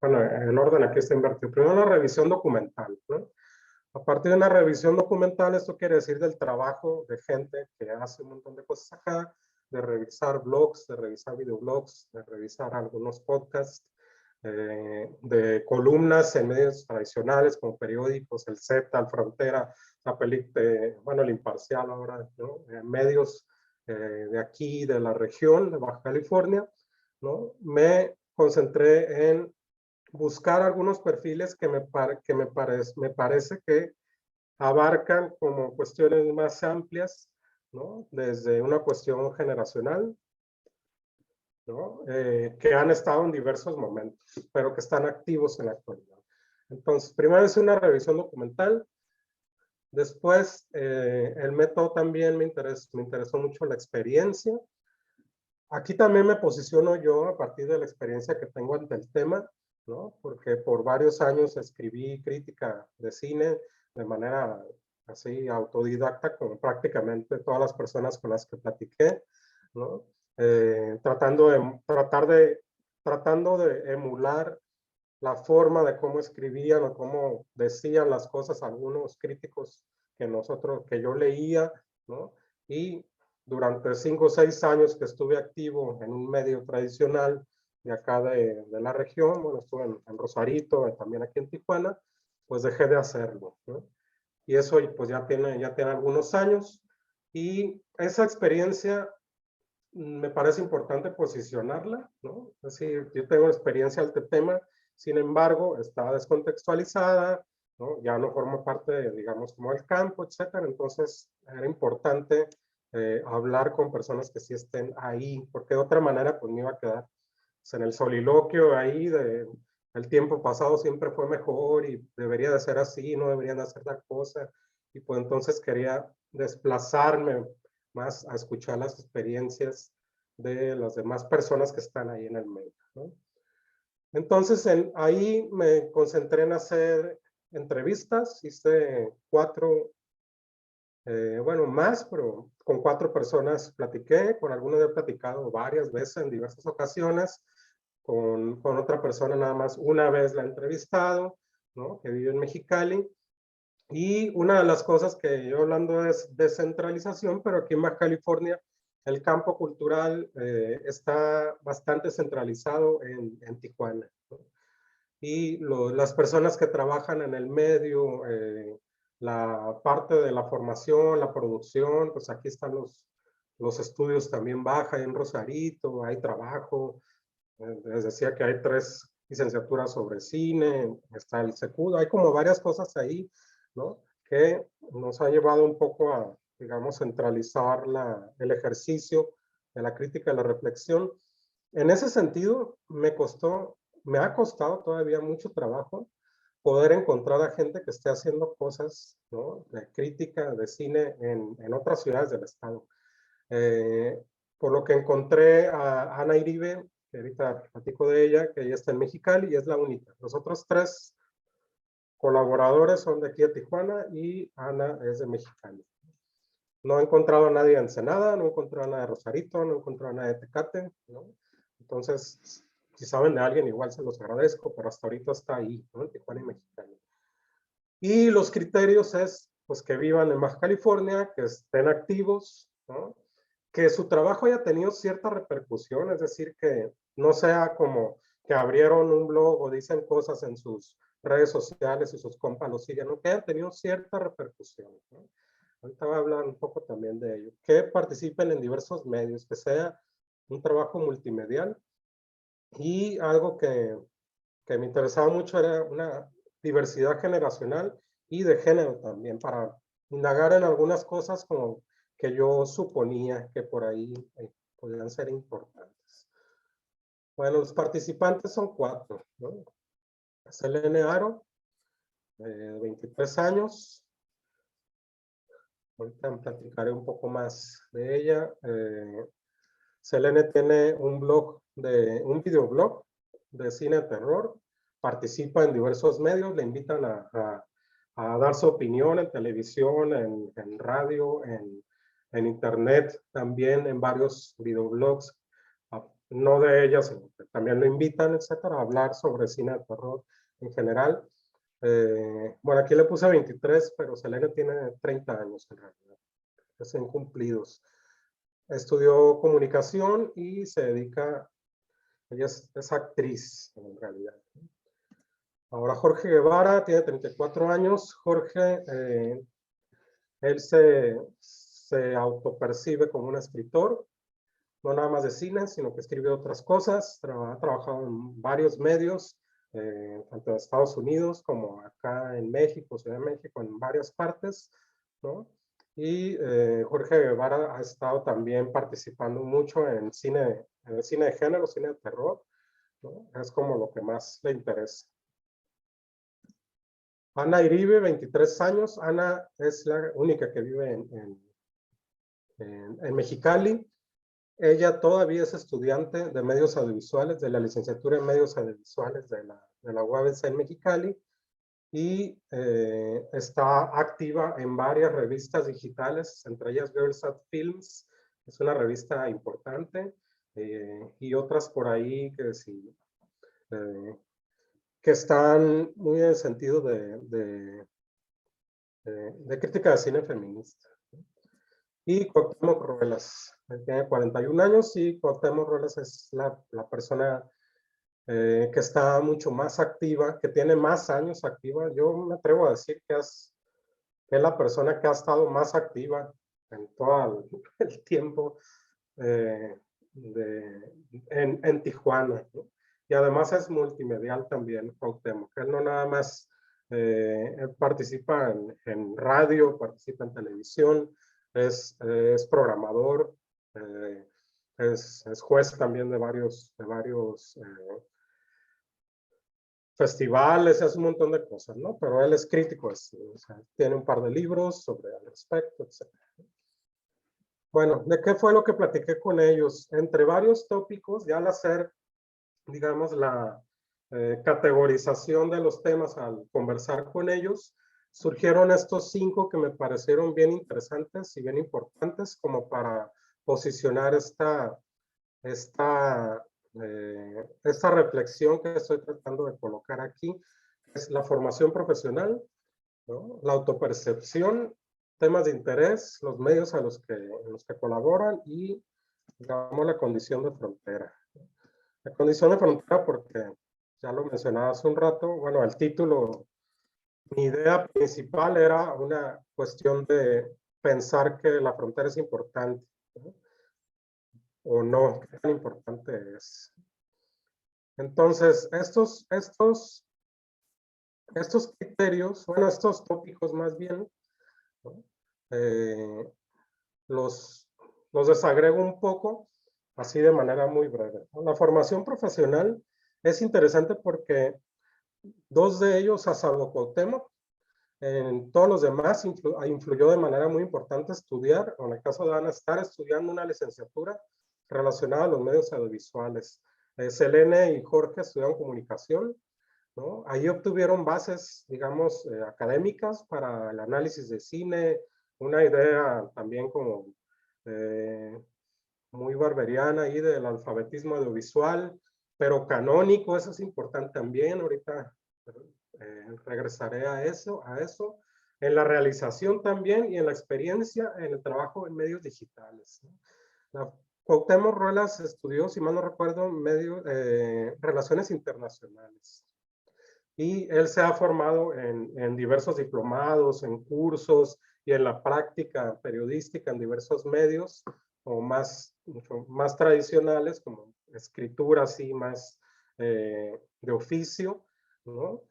bueno, el orden aquí está invertido. Primero la revisión documental, ¿no? A partir de una revisión documental, esto quiere decir del trabajo de gente que hace un montón de cosas acá, de revisar blogs, de revisar videoblogs, de revisar algunos podcasts, de columnas en medios tradicionales como periódicos, el Z, el Frontera, la bueno, el Imparcial ahora, ¿no? Medios de aquí, de la región de Baja California, ¿no? Me concentré en buscar algunos perfiles que me parece que abarcan como cuestiones más amplias, ¿no? Desde una cuestión generacional, ¿no? Que han estado en diversos momentos, pero que están activos en la actualidad. Entonces, primero es una revisión documental. Después, el método también me interesó mucho la experiencia. Aquí también me posiciono yo a partir de la experiencia que tengo ante el tema, ¿no? Porque por varios años escribí crítica de cine de manera así autodidacta con prácticamente todas las personas con las que platiqué, ¿no? Tratando de emular la forma de cómo escribían o cómo decían las cosas algunos críticos que yo leía, ¿no? Y durante 5 o 6 años que estuve activo en un medio tradicional de acá de la región, bueno, estuve en Rosarito, también aquí en Tijuana, pues dejé de hacerlo, ¿no? Y eso pues ya tiene algunos años, y esa experiencia me parece importante posicionarla, ¿no? Es decir, yo tengo experiencia en este tema, sin embargo, está descontextualizada, ¿no? Ya no forma parte, digamos, como el campo, etcétera. Entonces, era importante hablar con personas que sí estén ahí, porque de otra manera, pues me iba a quedar pues, en el soliloquio ahí de el tiempo pasado siempre fue mejor y debería de ser así, no deberían de hacer tal cosa. Y pues entonces quería desplazarme más a escuchar las experiencias de las demás personas que están ahí en el medio, ¿no? Entonces, ahí me concentré en hacer entrevistas, hice 4, bueno, más, pero con 4 personas platiqué, con algunos he platicado varias veces en diversas ocasiones, con otra persona nada más una vez la he entrevistado, ¿no? Que vive en Mexicali. Y una de las cosas que yo hablando es descentralización, pero aquí en Baja California el campo cultural está bastante centralizado en Tijuana, ¿no? Y las personas que trabajan en el medio, la parte de la formación, la producción, pues aquí están los estudios también Baja, en Rosarito, hay trabajo. Les decía que hay 3 licenciaturas sobre cine, está el SECUDA, hay como varias cosas ahí, ¿no? Que nos ha llevado un poco a, digamos, centralizar el ejercicio de la crítica y la reflexión. En ese sentido, me ha costado todavía mucho trabajo poder encontrar a gente que esté haciendo cosas, ¿no? De crítica, de cine en otras ciudades del estado. Eh, por lo que encontré a Ana Iribe, que ahorita platico de ella, que ella está en Mexicali y es la única. Los otros 3 colaboradores son de aquí de Tijuana y Ana es de Mexicali. No he encontrado a nadie de Ensenada, no he encontrado a nadie de Rosarito, no he encontrado a nadie de Tecate, ¿no? Entonces, si saben de alguien, igual se los agradezco, pero hasta ahorita está ahí, ¿no? En Tijuana y Mexicali. Y los criterios es, pues, que vivan en Baja California, que estén activos, ¿no? Que su trabajo haya tenido cierta repercusión, es decir, que no sea como que abrieron un blog o dicen cosas en sus redes sociales y sus compas lo siguen, ¿no? Que hayan tenido cierta repercusión, ¿no? Ahorita voy a hablar un poco también de ello. Que participen en diversos medios, que sea un trabajo multimedial. Y algo que me interesaba mucho era una diversidad generacional y de género también, para indagar en algunas cosas como que yo suponía que por ahí podían ser importantes. Bueno, los participantes son 4, ¿no? Selene Aro, de 23 años. Ahorita platicaré un poco más de ella. Selene tiene un videoblog de cine de terror, participa en diversos medios, le invitan a dar su opinión en televisión, en radio, en internet, también en varios videoblogs, no de ella, sino que también lo invitan, etcétera, a hablar sobre cine de terror en general. Bueno, aquí le puse 23, pero Selene tiene 30 años en realidad, recién cumplidos. Estudió comunicación y se dedica, ella es actriz en realidad. Ahora Jorge Guevara tiene 34 años. Jorge, él se autopercibe como un escritor, no nada más de cine, sino que escribe otras cosas, ha trabajado en varios medios, tanto en Estados Unidos como acá en México, Ciudad de México, en varias partes, ¿no? Y Jorge Guevara ha estado también participando mucho en el cine de género, cine de terror, ¿no? Es como lo que más le interesa. Ana Iribe, 23 años. Ana es la única que vive en Mexicali. Ella todavía es estudiante de medios audiovisuales, de la licenciatura en medios audiovisuales de la UABC en Mexicali, y está activa en varias revistas digitales, entre ellas Girls at Films, es una revista importante, y otras por ahí que están muy en el sentido de crítica de cine feminista. Y Cuauhtémoc Ruelas, tiene 41 años, y Cuauhtémoc Ruelas es la persona que está mucho más activa, que tiene más años activa. Yo me atrevo a decir que es la persona que ha estado más activa en todo el tiempo en Tijuana, ¿no? Y además es multimedial también, Cuauhtémoc. Él no nada más él participa en radio, participa en televisión, es programador, es juez también de varios festivales, hace un montón de cosas, ¿no? Pero él es crítico, o sea, tiene un par de libros sobre el respecto, etc. Bueno, ¿de qué fue lo que platiqué con ellos? Entre varios tópicos, ya al hacer, digamos, la categorización de los temas al conversar con ellos, surgieron estos 5 que me parecieron bien interesantes y bien importantes como para posicionar esta reflexión que estoy tratando de colocar aquí. Es la formación profesional, ¿no? La autopercepción, temas de interés, los medios en los que colaboran y, digamos, la condición de frontera. La condición de frontera porque, ya lo mencionaba hace un rato, bueno, el título, mi idea principal era una cuestión de pensar que la frontera es importante, ¿no? O no, qué tan importante es. Entonces, estos criterios, bueno, estos tópicos más bien, ¿no? los desagrego un poco, así de manera muy breve, ¿no? La formación profesional es interesante porque 2 de ellos, a salvo Cuauhtémoc, en todos los demás influyó de manera muy importante estudiar, o en el caso de Ana, estar estudiando una licenciatura relacionada a los medios audiovisuales. Selene y Jorge estudiaron comunicación, ¿no? Ahí obtuvieron bases, digamos, académicas para el análisis de cine, una idea también como muy barberiana ahí del alfabetismo audiovisual, pero canónico, eso es importante también, ahorita regresaré a eso, en la realización también y en la experiencia en el trabajo en medios digitales, ¿no? Cuauhtémoc Ruelas estudió, si mal no recuerdo, relaciones internacionales. Y él se ha formado en diversos diplomados, en cursos y en la práctica periodística en diversos medios, o mucho más tradicionales, como escritura así más de oficio, ¿no?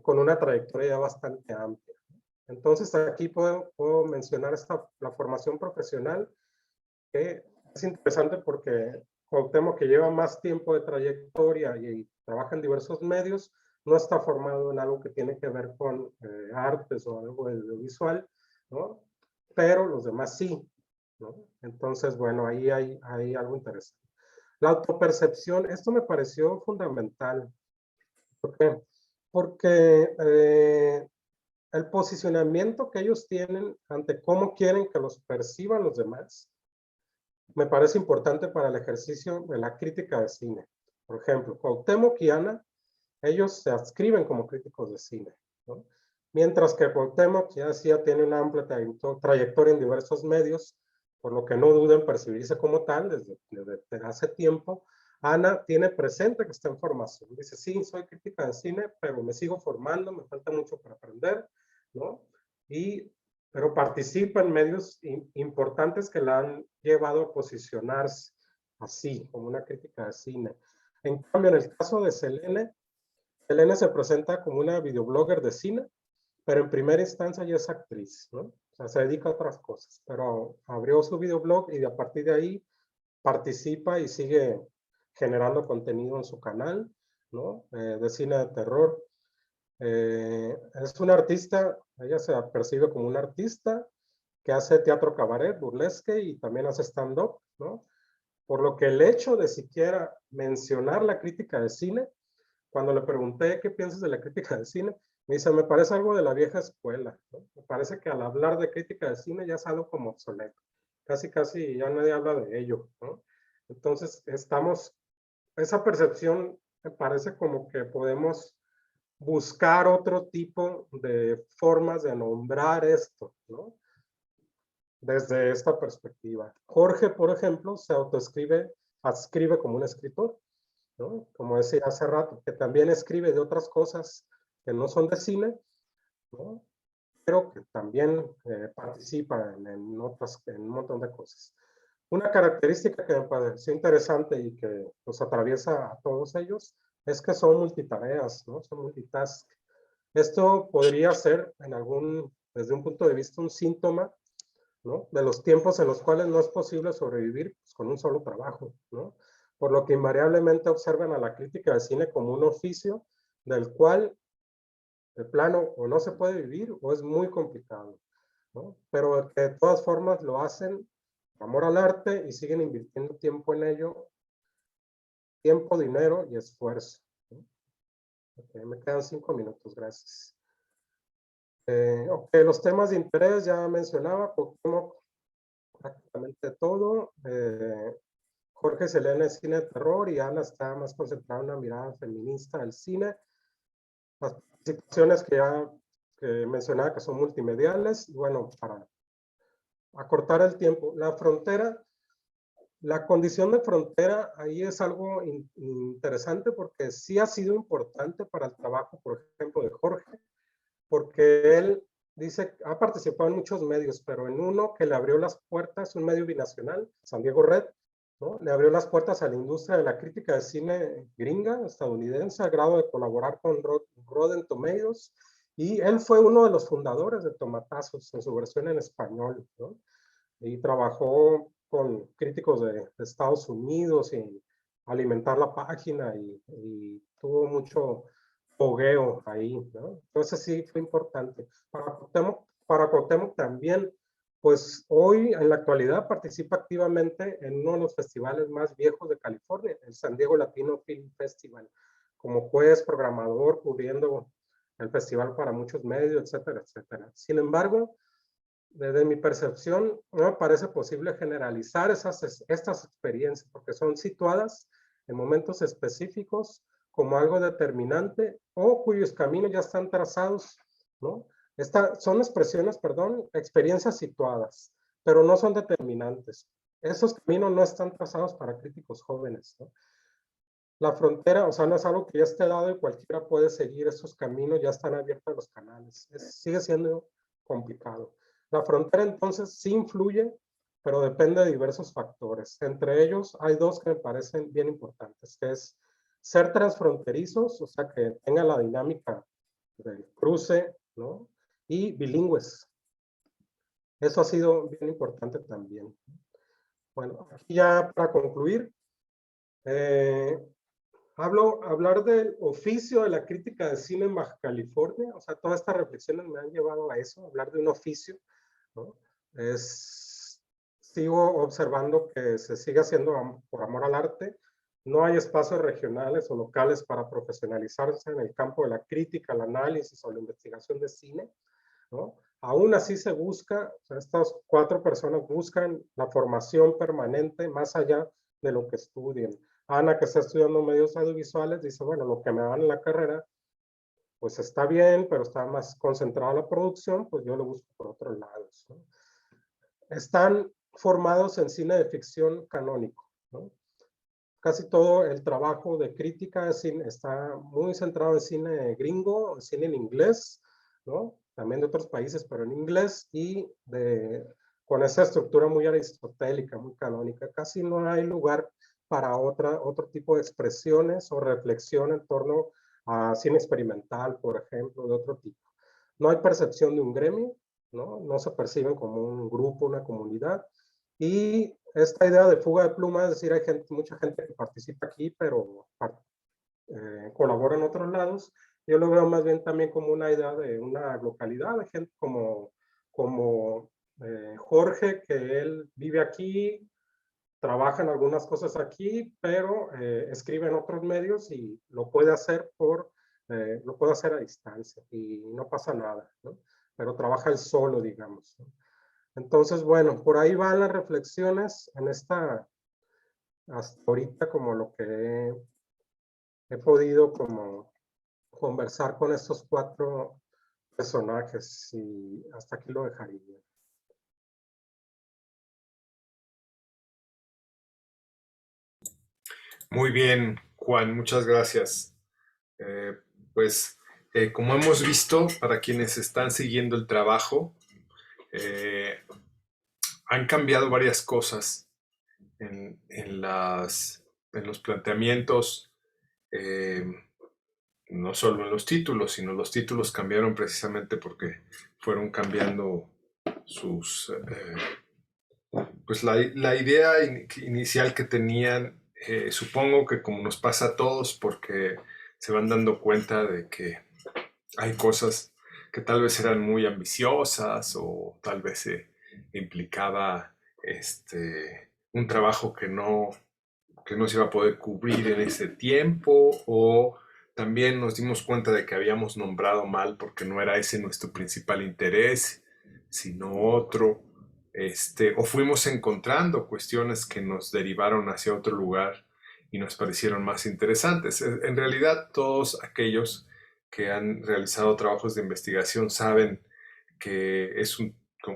Con una trayectoria bastante amplia. Entonces aquí puedo mencionar la formación profesional, que es interesante porque Cuauhtémoc, que lleva más tiempo de trayectoria y trabaja en diversos medios, no está formado en algo que tiene que ver con artes o algo audiovisual, ¿no? Pero los demás sí, ¿no? Entonces, bueno, ahí hay algo interesante. La autopercepción, esto me pareció fundamental. ¿Por qué? Porque el posicionamiento que ellos tienen ante cómo quieren que los perciban los demás, me parece importante para el ejercicio de la crítica de cine. Por ejemplo, Cuauhtémoc y Ana, ellos se adscriben como críticos de cine, ¿no? Mientras que Cuauhtémoc ya tiene una amplia trayectoria en diversos medios, por lo que no duda en percibirse como tal desde hace tiempo. Ana tiene presente que está en formación. Dice, sí, soy crítica de cine, pero me sigo formando, me falta mucho para aprender, ¿no? Pero participa en medios importantes que la han llevado a posicionarse así, como una crítica de cine. En cambio, en el caso de Selene, Selene se presenta como una videoblogger de cine, pero en primera instancia ya es actriz, ¿no? O sea, se dedica a otras cosas, pero abrió su videoblog y a partir de ahí participa y sigue generando contenido en su canal, ¿no? De cine de terror. Es una artista, ella se percibe como una artista que hace teatro cabaret, burlesque y también hace stand-up, ¿no? Por lo que el hecho de siquiera mencionar la crítica de cine, cuando le pregunté qué piensas de la crítica de cine, me dice, me parece algo de la vieja escuela, ¿no? Me parece que al hablar de crítica de cine ya es algo como obsoleto. Casi, casi ya nadie habla de ello, ¿no? Entonces, esa percepción me parece como que podemos buscar otro tipo de formas de nombrar esto, ¿no? Desde esta perspectiva. Jorge, por ejemplo, se adscribe como un escritor, ¿no? Como decía hace rato, que también escribe de otras cosas que no son de cine, ¿no? Pero que también participa en un montón de cosas. Una característica que me pareció interesante y que nos atraviesa a todos ellos es que son multitareas, ¿no? Son multitask. Esto podría ser desde un punto de vista, un síntoma, ¿no? De los tiempos en los cuales no es posible sobrevivir pues, con un solo trabajo, ¿no? Por lo que invariablemente observan a la crítica de cine como un oficio del cual de plano o no se puede vivir o es muy complicado, ¿no? Pero que de todas formas lo hacen por amor al arte y siguen invirtiendo tiempo en ello, tiempo, dinero y esfuerzo, ¿no? Okay, me quedan 5 minutos, gracias. Ok, los temas de interés ya mencionaba, Pokémon prácticamente todo. Jorge Selene es cine de terror y Ana está más concentrada en una mirada feminista del cine. Las participaciones que mencionaba que son multimediales. Y bueno, para acortar el tiempo, la condición de frontera ahí es algo interesante porque sí ha sido importante para el trabajo, por ejemplo, de Jorge, porque él dice, ha participado en muchos medios, pero en uno que le abrió las puertas, un medio binacional, San Diego Red, ¿no? Le abrió las puertas a la industria de la crítica de cine gringa, estadounidense, al grado de colaborar con Rotten Tomatoes, y él fue uno de los fundadores de Tomatazos en su versión en español, ¿no? Y trabajó con críticos de Estados Unidos y alimentar la página y tuvo mucho fogueo ahí, ¿no? Entonces sí fue importante. Para Cuauhtémoc también, pues hoy en la actualidad participa activamente en uno de los festivales más viejos de California, el San Diego Latino Film Festival, como juez, programador, cubriendo el festival para muchos medios, etcétera, etcétera. Sin embargo, desde mi percepción, no me parece posible generalizar estas experiencias porque son situadas en momentos específicos como algo determinante o cuyos caminos ya están trazados, ¿no? Son expresiones, perdón, experiencias situadas, pero no son determinantes. Esos caminos no están trazados para críticos jóvenes, ¿no? La frontera, o sea, no es algo que ya esté dado y cualquiera puede seguir esos caminos, ya están abiertos los canales. Sigue siendo complicado. La frontera entonces sí influye, pero depende de diversos factores. Entre ellos hay dos que me parecen bien importantes, que es ser transfronterizos, o sea, que tenga la dinámica del cruce, ¿no? Y bilingües. Eso ha sido bien importante también. Bueno, aquí ya para concluir, hablar del oficio de la crítica de cine en Baja California, o sea, todas estas reflexiones me han llevado a eso, hablar de un oficio, ¿no? Sigo observando que se sigue haciendo por amor al arte, no hay espacios regionales o locales para profesionalizarse en el campo de la crítica, el análisis o la investigación de cine, ¿no? Aún así se busca, o sea, estas 4 personas buscan la formación permanente más allá de lo que estudien. Ana, que está estudiando medios audiovisuales, dice, bueno, lo que me dan en la carrera, pues está bien, pero está más concentrado en la producción, pues yo lo busco por otros lados, ¿no? Están formados en cine de ficción canónico, ¿no? Casi todo el trabajo de crítica de cine está muy centrado en cine gringo, en cine en inglés, ¿no? También de otros países, pero en inglés y con esa estructura muy aristotélica, muy canónica. Casi no hay lugar para otro tipo de expresiones o reflexión en torno a cine experimental, por ejemplo, de otro tipo. No hay percepción de un gremio, ¿no? No se perciben como un grupo, una comunidad. Y esta idea de fuga de pluma, es decir, hay gente, mucha gente que participa aquí, pero colabora en otros lados. Yo lo veo más bien también como una idea de una localidad, de gente como Jorge, que él vive aquí, trabaja en algunas cosas aquí, pero escribe en otros medios y lo puede hacer lo puede hacer a distancia y no pasa nada, ¿no? Pero trabaja él solo, digamos, ¿no? Entonces, bueno, por ahí van las reflexiones en esta, hasta ahorita, como lo que he podido como conversar con estos 4 personajes, y hasta aquí lo dejaría. Muy bien, Juan, muchas gracias. Eh, pues, como hemos visto, para quienes están siguiendo el trabajo, han cambiado varias cosas en los planteamientos, eh, no solo en los títulos, sino los títulos cambiaron precisamente porque fueron cambiando sus, pues la idea inicial que tenían, supongo que como nos pasa a todos, porque se van dando cuenta de que hay cosas que tal vez eran muy ambiciosas o tal vez implicaba un trabajo que no se iba a poder cubrir en ese tiempo, o también nos dimos cuenta de que habíamos nombrado mal porque no era ese nuestro principal interés, sino otro, o fuimos encontrando cuestiones que nos derivaron hacia otro lugar y nos parecieron más interesantes. En realidad, todos aquellos que han realizado trabajos de investigación saben que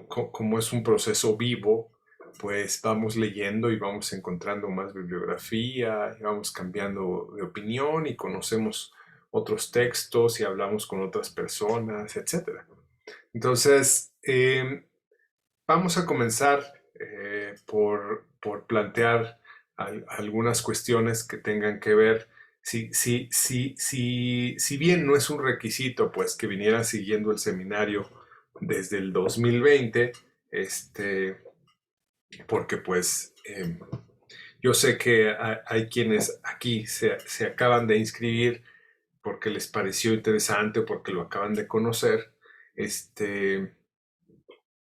como es un proceso vivo, pues vamos leyendo y vamos encontrando más bibliografía, y vamos cambiando de opinión y conocemos otros textos y hablamos con otras personas, etcétera. Entonces, vamos a comenzar por plantear algunas cuestiones que tengan que ver, si bien no es un requisito, pues que vinieran siguiendo el seminario desde el 2020, porque pues yo sé que hay quienes aquí se acaban de inscribir porque les pareció interesante o porque lo acaban de conocer.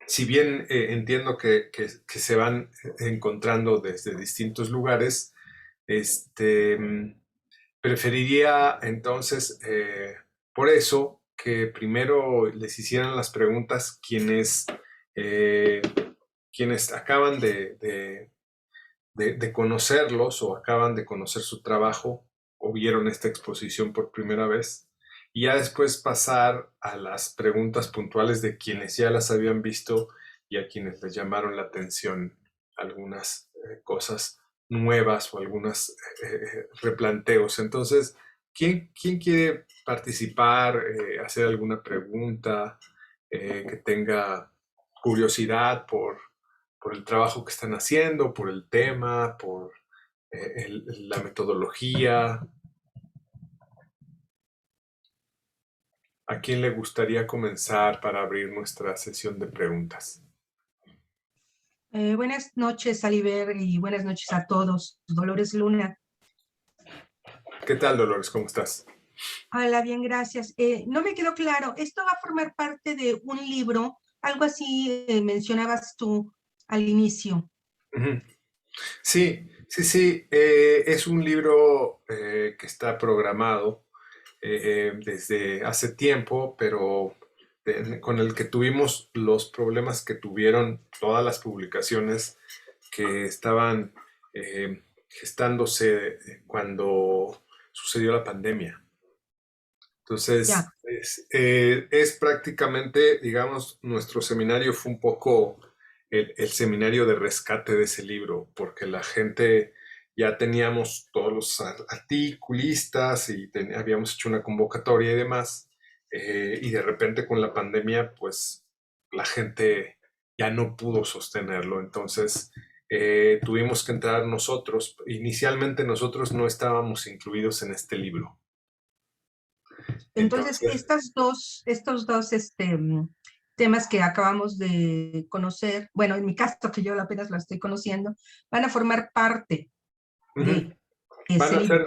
Si bien entiendo que se van encontrando desde distintos lugares, preferiría entonces, por eso, que primero les hicieran las preguntas eh, quienes acaban de conocerlos o acaban de conocer su trabajo o vieron esta exposición por primera vez, y ya después pasar a las preguntas puntuales de quienes ya las habían visto y a quienes les llamaron la atención algunas cosas nuevas o algunos replanteos. Entonces, ¿quién quiere participar, hacer alguna pregunta, que tenga curiosidad por el trabajo que están haciendo, por el tema, por la metodología? ¿A quién le gustaría comenzar para abrir nuestra sesión de preguntas? Buenas noches, Aliber, y buenas noches a todos. Dolores Luna. ¿Qué tal, Dolores? ¿Cómo estás? Hola, bien, gracias. No me quedó claro, ¿esto va a formar parte de un libro? Algo así mencionabas tú al inicio. Uh-huh. Sí, sí, sí. Es un libro que está programado desde hace tiempo, pero con el que tuvimos los problemas que tuvieron todas las publicaciones que estaban gestándose cuando sucedió la pandemia. Entonces, Ya. es prácticamente, digamos, nuestro seminario fue un poco el seminario de rescate de ese libro, porque la gente ya teníamos todos los articulistas y habíamos hecho una convocatoria y demás, y de repente con la pandemia, pues la gente ya no pudo sostenerlo. Entonces, tuvimos que entrar nosotros. Inicialmente nosotros no estábamos incluidos en este libro. Entonces, Entonces, estos dos temas que acabamos de conocer, bueno, en mi caso, que yo apenas lo estoy conociendo, van a formar parte ujú, de van ese a ser, libro.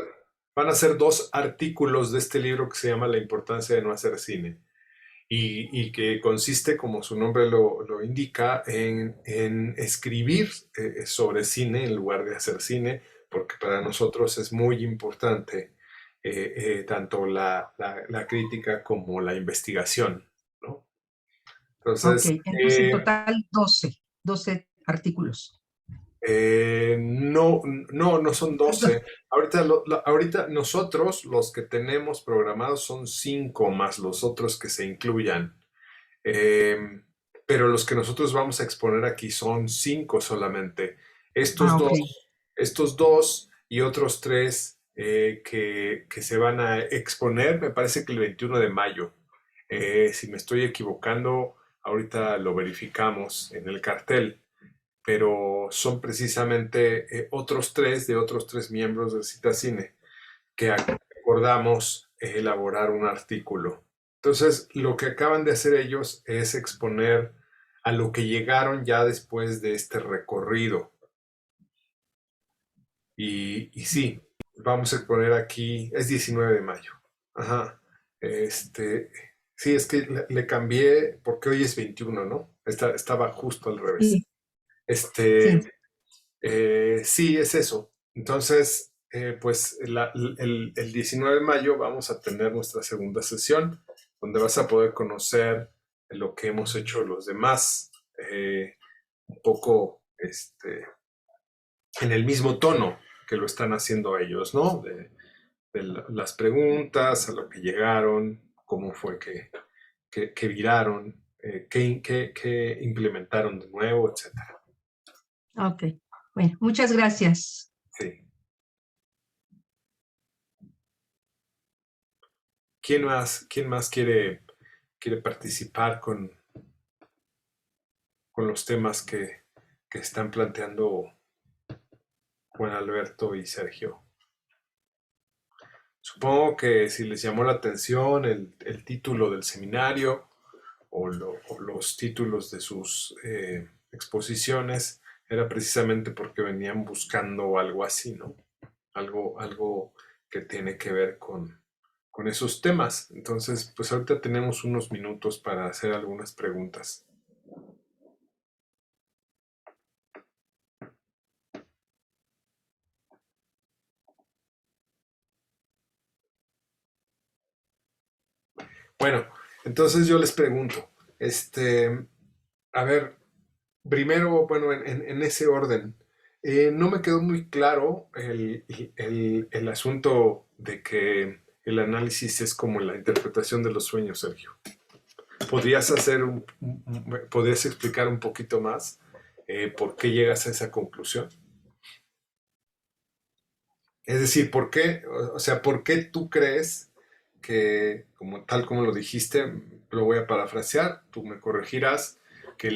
van a ser dos artículos de este libro que se llama La importancia de no hacer cine. Y que consiste, como su nombre lo indica, en escribir sobre cine en lugar de hacer cine, porque para nosotros es muy importante tanto la crítica como la investigación, ¿no? Ok, Entonces, entonces en total 12 artículos. no, no son 12. Ahorita, ahorita nosotros los que tenemos programados son 5 más los otros que se incluyan. Eh, pero los que nosotros vamos a exponer aquí son 5 solamente. Estos Ah, ok. dos, estos dos y otros 3 que se van a exponer, me parece que el 21 de mayo. Si me estoy equivocando, ahorita lo verificamos en el cartel, pero son precisamente otros 3 de otros 3 miembros del Citacine que acordamos elaborar un artículo. Entonces, lo que acaban de hacer ellos es exponer a lo que llegaron ya después de este recorrido. Y sí, vamos a exponer aquí, es 19 de mayo. Ajá. Sí, es que le cambié porque hoy es 21, ¿no? Estaba justo al revés. Sí, Este, sí. sí, es eso. Entonces, pues el 19 de mayo vamos a tener nuestra segunda sesión, donde vas a poder conocer lo que hemos hecho los demás, un poco en el mismo tono que lo están haciendo ellos, ¿no? De las preguntas, a lo que llegaron, cómo fue que viraron, qué implementaron de nuevo, etcétera. Ok. Bueno, muchas gracias. Sí. Quién más quiere participar con los temas que están planteando Juan Alberto y Sergio? Supongo que si les llamó la atención el título del seminario o los títulos de sus exposiciones, era precisamente porque venían buscando algo así, ¿no? Algo que tiene que ver con esos temas. Entonces, pues ahorita tenemos unos minutos para hacer algunas preguntas. Bueno, entonces yo les pregunto, a ver, primero, bueno, en ese orden, no me quedó muy claro el asunto de que el análisis es como la interpretación de los sueños, Sergio. ¿Podrías explicar un poquito más por qué llegas a esa conclusión? Es decir, ¿por qué, o sea, por qué tú crees que, como tal como lo dijiste, lo voy a parafrasear, tú me corregirás, que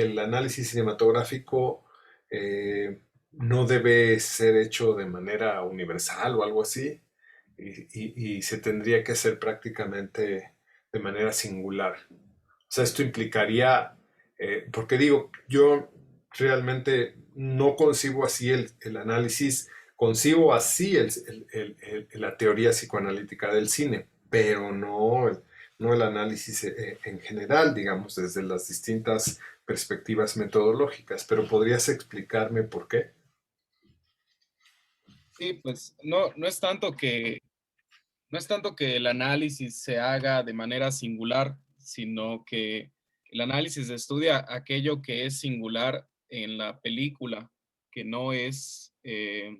el análisis cinematográfico no debe ser hecho de manera universal o algo así, y se tendría que hacer prácticamente de manera singular? O sea, esto implicaría, porque digo, yo realmente no concibo así el análisis, concibo así la teoría psicoanalítica del cine, pero no el análisis en general, digamos, desde las distintas perspectivas metodológicas. Pero ¿podrías explicarme por qué? Sí, pues no es tanto no es tanto que el análisis se haga de manera singular, sino que el análisis estudia aquello que es singular en la película, que no es, eh,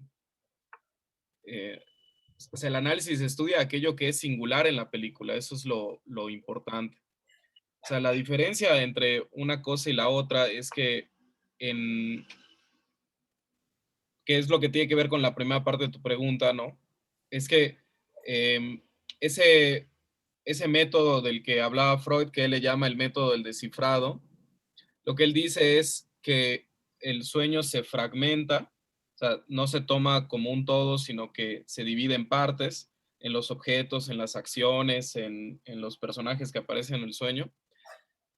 o sea, el análisis estudia aquello que es singular en la película, eso es lo importante. O sea, la diferencia entre una cosa y la otra es que en, que es lo que tiene que ver con la primera parte de tu pregunta, ¿no? Es que eh, ese, ese método del que hablaba Freud, que él le llama el método del descifrado, lo que él dice es que el sueño se fragmenta, o sea, no se toma como un todo, sino que se divide en partes. en los objetos, en las acciones, en los personajes que aparecen en el sueño,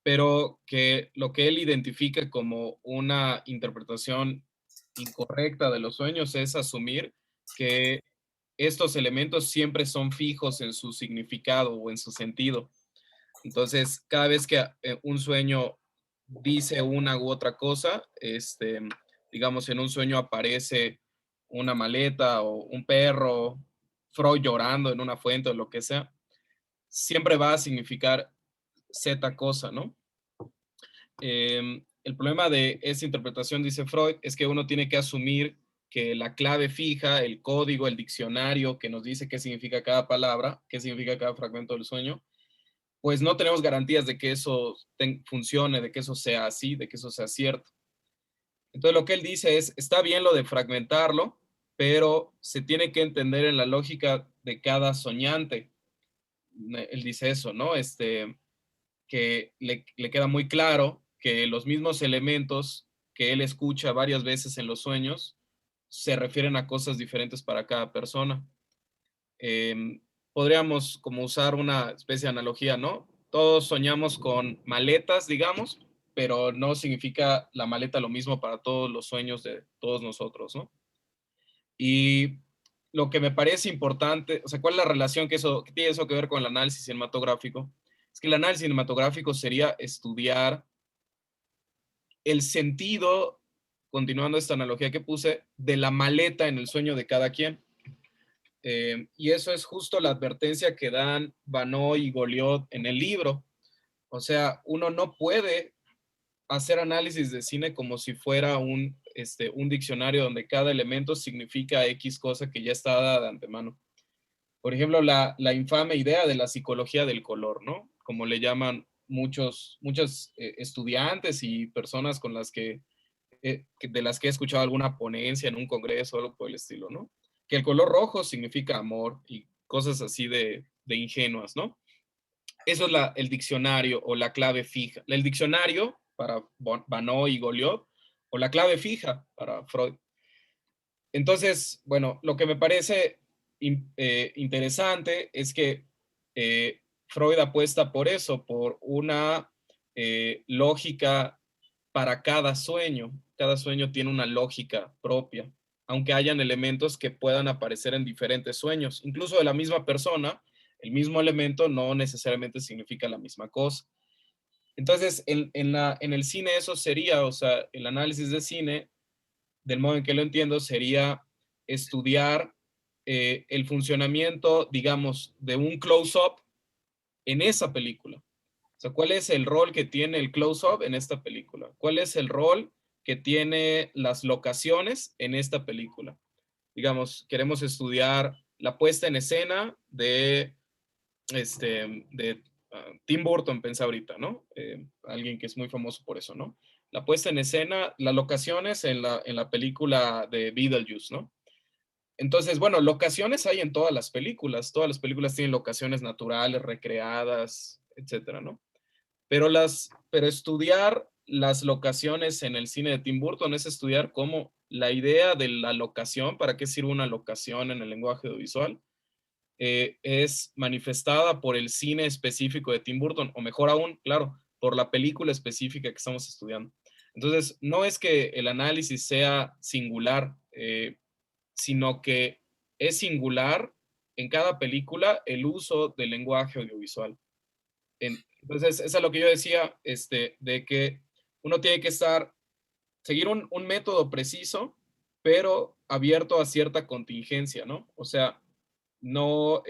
pero que lo que él identifica como una interpretación incorrecta de los sueños es asumir que estos elementos siempre son fijos en su significado o en su sentido. Entonces, cada vez que un sueño dice una u otra cosa, digamos, en un sueño aparece una maleta o un perro, Freud llorando en una fuente o lo que sea, siempre va a significar Z cosa, ¿no? El problema de esa interpretación, dice Freud, es que uno tiene que asumir que la clave fija, el código, el diccionario que nos dice qué significa cada palabra, qué significa cada fragmento del sueño, pues no tenemos garantías de que eso funcione, de que eso sea así, de que eso sea cierto. Entonces lo que él dice es, está bien lo de fragmentarlo, pero se tiene que entender en la lógica de cada soñante. Él dice eso, ¿no? Que le queda muy claro que los mismos elementos que él escucha varias veces en los sueños se refieren a cosas diferentes para cada persona. Podríamos como usar una especie de analogía, ¿no? Todos soñamos con maletas, digamos, pero no significa la maleta lo mismo para todos los sueños de todos nosotros, ¿no? Y lo que me parece importante, o sea, ¿cuál es la relación que tiene eso que ver con el análisis cinematográfico? Es que el análisis cinematográfico sería estudiar el sentido, continuando esta analogía que puse, de la maleta en el sueño de cada quien. Y eso es justo la advertencia que dan Vanoy y Goliot en el libro. O sea, uno no puede hacer análisis de cine como si fuera un diccionario donde cada elemento significa X cosa que ya está dada de antemano. Por ejemplo, la infame idea de la psicología del color, ¿no? Como le llaman muchos estudiantes y personas con las de las que he escuchado alguna ponencia en un congreso o algo por el estilo, ¿no? Que el color rojo significa amor y cosas así de ingenuas, ¿no? Eso es el diccionario o la clave fija. El diccionario para Vanoy y Goliot o la clave fija para Freud. Entonces, bueno, lo que me parece interesante es que Freud apuesta por eso, por una lógica para cada sueño. Cada sueño tiene una lógica propia, aunque hayan elementos que puedan aparecer en diferentes sueños. Incluso de la misma persona, el mismo elemento no necesariamente significa la misma cosa. Entonces, en el cine eso sería, o sea, el análisis de cine, del modo en que lo entiendo, sería estudiar el funcionamiento, digamos, de un close-up en esa película. O sea, ¿cuál es el rol que tiene el close-up en esta película? ¿Cuál es el rol que tiene las locaciones en esta película? Digamos, queremos estudiar la puesta en escena de Tim Burton, pensé ahorita, ¿no? Alguien que es muy famoso por eso, ¿no? La puesta en escena, las locaciones en la película de Beetlejuice, ¿no? Entonces, bueno, locaciones hay en todas las películas tienen locaciones naturales, recreadas, etcétera, ¿no? Pero estudiar las locaciones en el cine de Tim Burton es estudiar cómo la idea de la locación, para qué sirve una locación en el lenguaje audiovisual, es manifestada por el cine específico de Tim Burton, o mejor aún, claro, por la película específica que estamos estudiando. Entonces, no es que el análisis sea singular, sino que es singular en cada película el uso del lenguaje audiovisual. Entonces, eso es lo que yo decía, de que uno tiene que seguir un método preciso, pero abierto a cierta contingencia, ¿no? O sea, no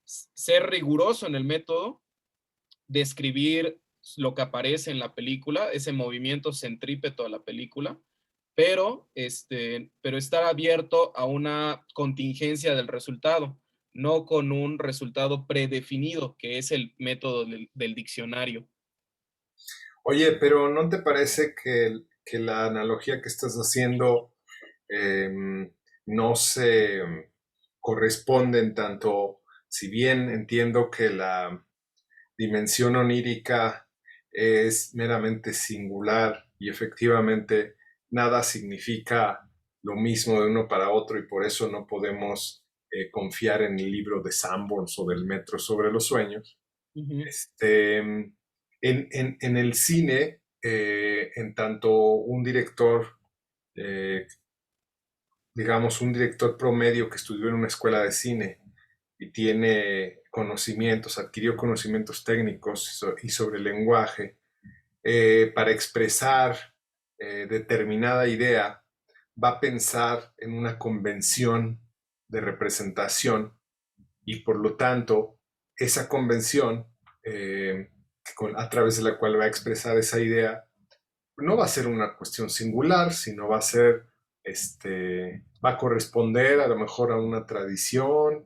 ser riguroso en el método, describir lo que aparece en la película, ese movimiento centrípeto de la película, pero estar abierto a una contingencia del resultado, no con un resultado predefinido, que es el método del diccionario. Oye, pero ¿no te parece que la analogía que estás haciendo no se corresponde en tanto, si bien entiendo que la dimensión onírica es meramente singular y efectivamente nada significa lo mismo de uno para otro y por eso no podemos confiar en el libro de Sanborns o del Metro sobre los sueños. Ujú. En el cine, en tanto un director, eh, digamos, un director promedio que estudió en una escuela de cine y tiene conocimientos, adquirió conocimientos técnicos y sobre el lenguaje, para expresar determinada idea, va a pensar en una convención de representación y por lo tanto esa convención a través de la cual va a expresar esa idea no va a ser una cuestión singular, sino va a ser, va a corresponder a lo mejor a una tradición,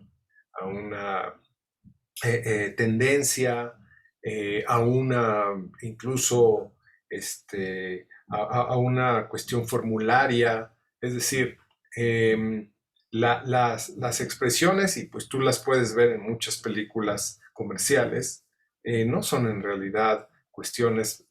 a una tendencia, a una, incluso, a una cuestión formularia, es decir, las expresiones, y pues tú las puedes ver en muchas películas comerciales, no son en realidad cuestiones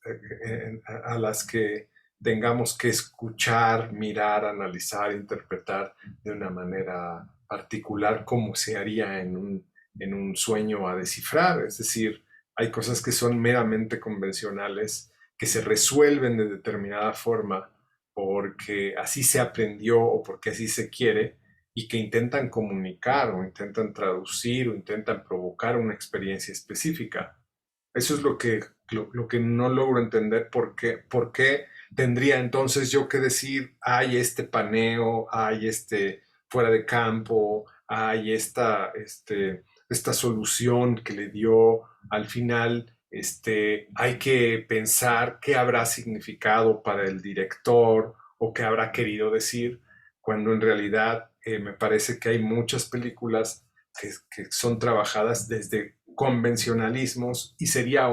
a las que tengamos que escuchar, mirar, analizar, interpretar de una manera particular como se haría en un sueño a descifrar. Es decir, hay cosas que son meramente convencionales, que se resuelven de determinada forma porque así se aprendió o porque así se quiere y que intentan comunicar o intentan traducir o intentan provocar una experiencia específica. Eso es lo que no logro entender. Por qué tendría entonces yo que decir, hay este paneo, hay este fuera de campo, hay esta solución que le dio al final? Hay que pensar qué habrá significado para el director o qué habrá querido decir, cuando en realidad me parece que hay muchas películas que son trabajadas desde convencionalismos y sería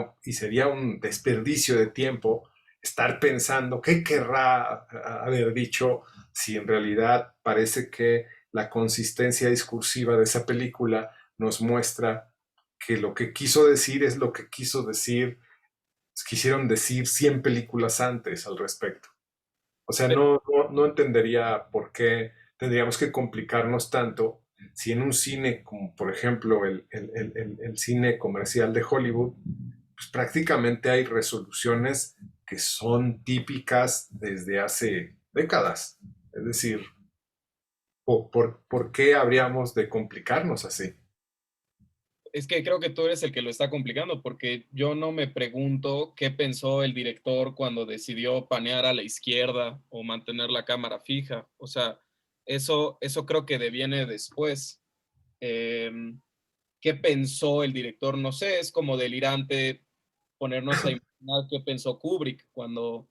un desperdicio de tiempo estar pensando qué querrá haber dicho si en realidad parece que la consistencia discursiva de esa película nos muestra que lo que quiso decir es lo que quisieron decir 100 películas antes al respecto. O sea, no entendería por qué tendríamos que complicarnos tanto si en un cine como por ejemplo el cine comercial de Hollywood, pues prácticamente hay resoluciones que son típicas desde hace décadas. Es decir, ¿por qué habríamos de complicarnos así? Es que creo que tú eres el que lo está complicando, porque yo no me pregunto qué pensó el director cuando decidió panear a la izquierda o mantener la cámara fija. O sea, eso creo que deviene después. ¿Qué pensó el director? No sé, es como delirante ponernos a imaginar qué pensó Kubrick cuando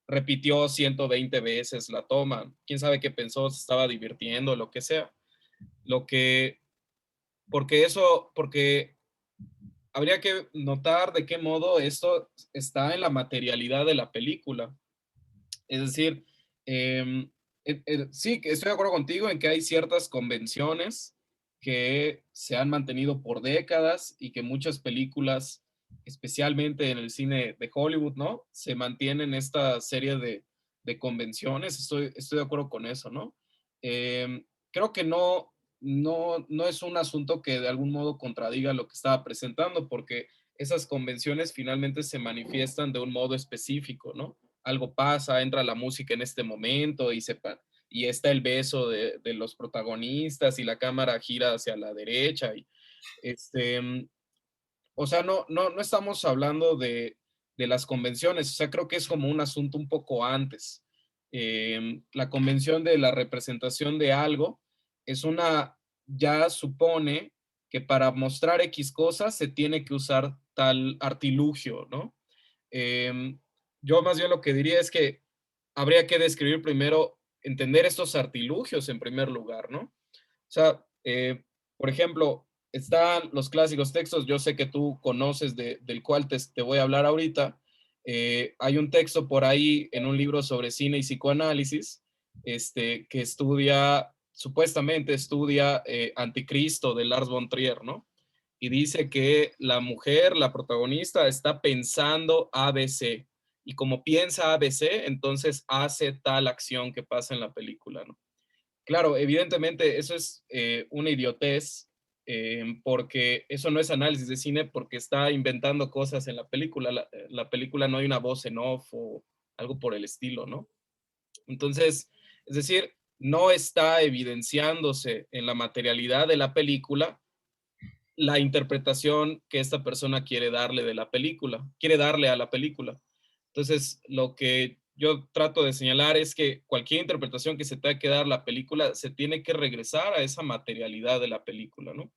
repitió 120 veces la toma. ¿Quién sabe qué pensó? Se estaba divirtiendo, lo que sea. Lo que, porque habría que notar de qué modo esto está en la materialidad de la película. Es decir, sí, que estoy de acuerdo contigo en que hay ciertas convenciones que se han mantenido por décadas y que muchas películas, especialmente en el cine de Hollywood, ¿no? Se mantienen esta serie de convenciones. Estoy de acuerdo con eso, ¿no? Creo que no es un asunto que de algún modo contradiga lo que estaba presentando, porque esas convenciones finalmente se manifiestan de un modo específico, ¿no? Algo pasa, entra la música en este momento y está el beso de los protagonistas y la cámara gira hacia la derecha. Este, o sea, no estamos hablando de las convenciones, o sea, creo que es como un asunto un poco antes. La convención de la representación de algo es ya supone que para mostrar X cosas se tiene que usar tal artilugio, ¿no? Eh, yo más bien lo que diría es que habría que describir primero, entender estos artilugios en primer lugar, ¿no? O sea, por ejemplo, están los clásicos textos, yo sé que tú conoces del cual te voy a hablar ahorita. Hay un texto por ahí en un libro sobre cine y psicoanálisis, que supuestamente estudia Anticristo de Lars von Trier, ¿no? Y dice que la mujer, la protagonista, está pensando ABC. Y como piensa ABC, entonces hace tal acción que pasa en la película, ¿no? Claro, evidentemente eso es una idiotez, porque eso no es análisis de cine, porque está inventando cosas en la película. La película no hay una voz en off o algo por el estilo, ¿no? Entonces, es decir, no está evidenciándose en la materialidad de la película la interpretación que esta persona quiere darle de la película, quiere darle a la película. Entonces, lo que yo trato de señalar es que cualquier interpretación que se tenga que dar la película se tiene que regresar a esa materialidad de la película, ¿no?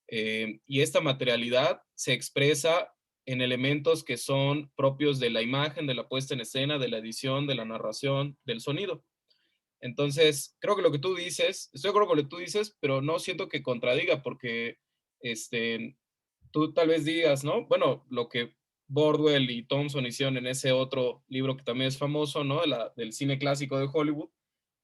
Y esta materialidad se expresa en elementos que son propios de la imagen, de la puesta en escena, de la edición, de la narración, del sonido. Entonces, creo que lo que tú dices, estoy de acuerdo con lo que tú dices, pero no siento que contradiga, porque este, tú tal vez digas, ¿no? Bueno, lo que Bordwell y Thompson hicieron en ese otro libro que también es famoso, ¿no? Del cine clásico de Hollywood,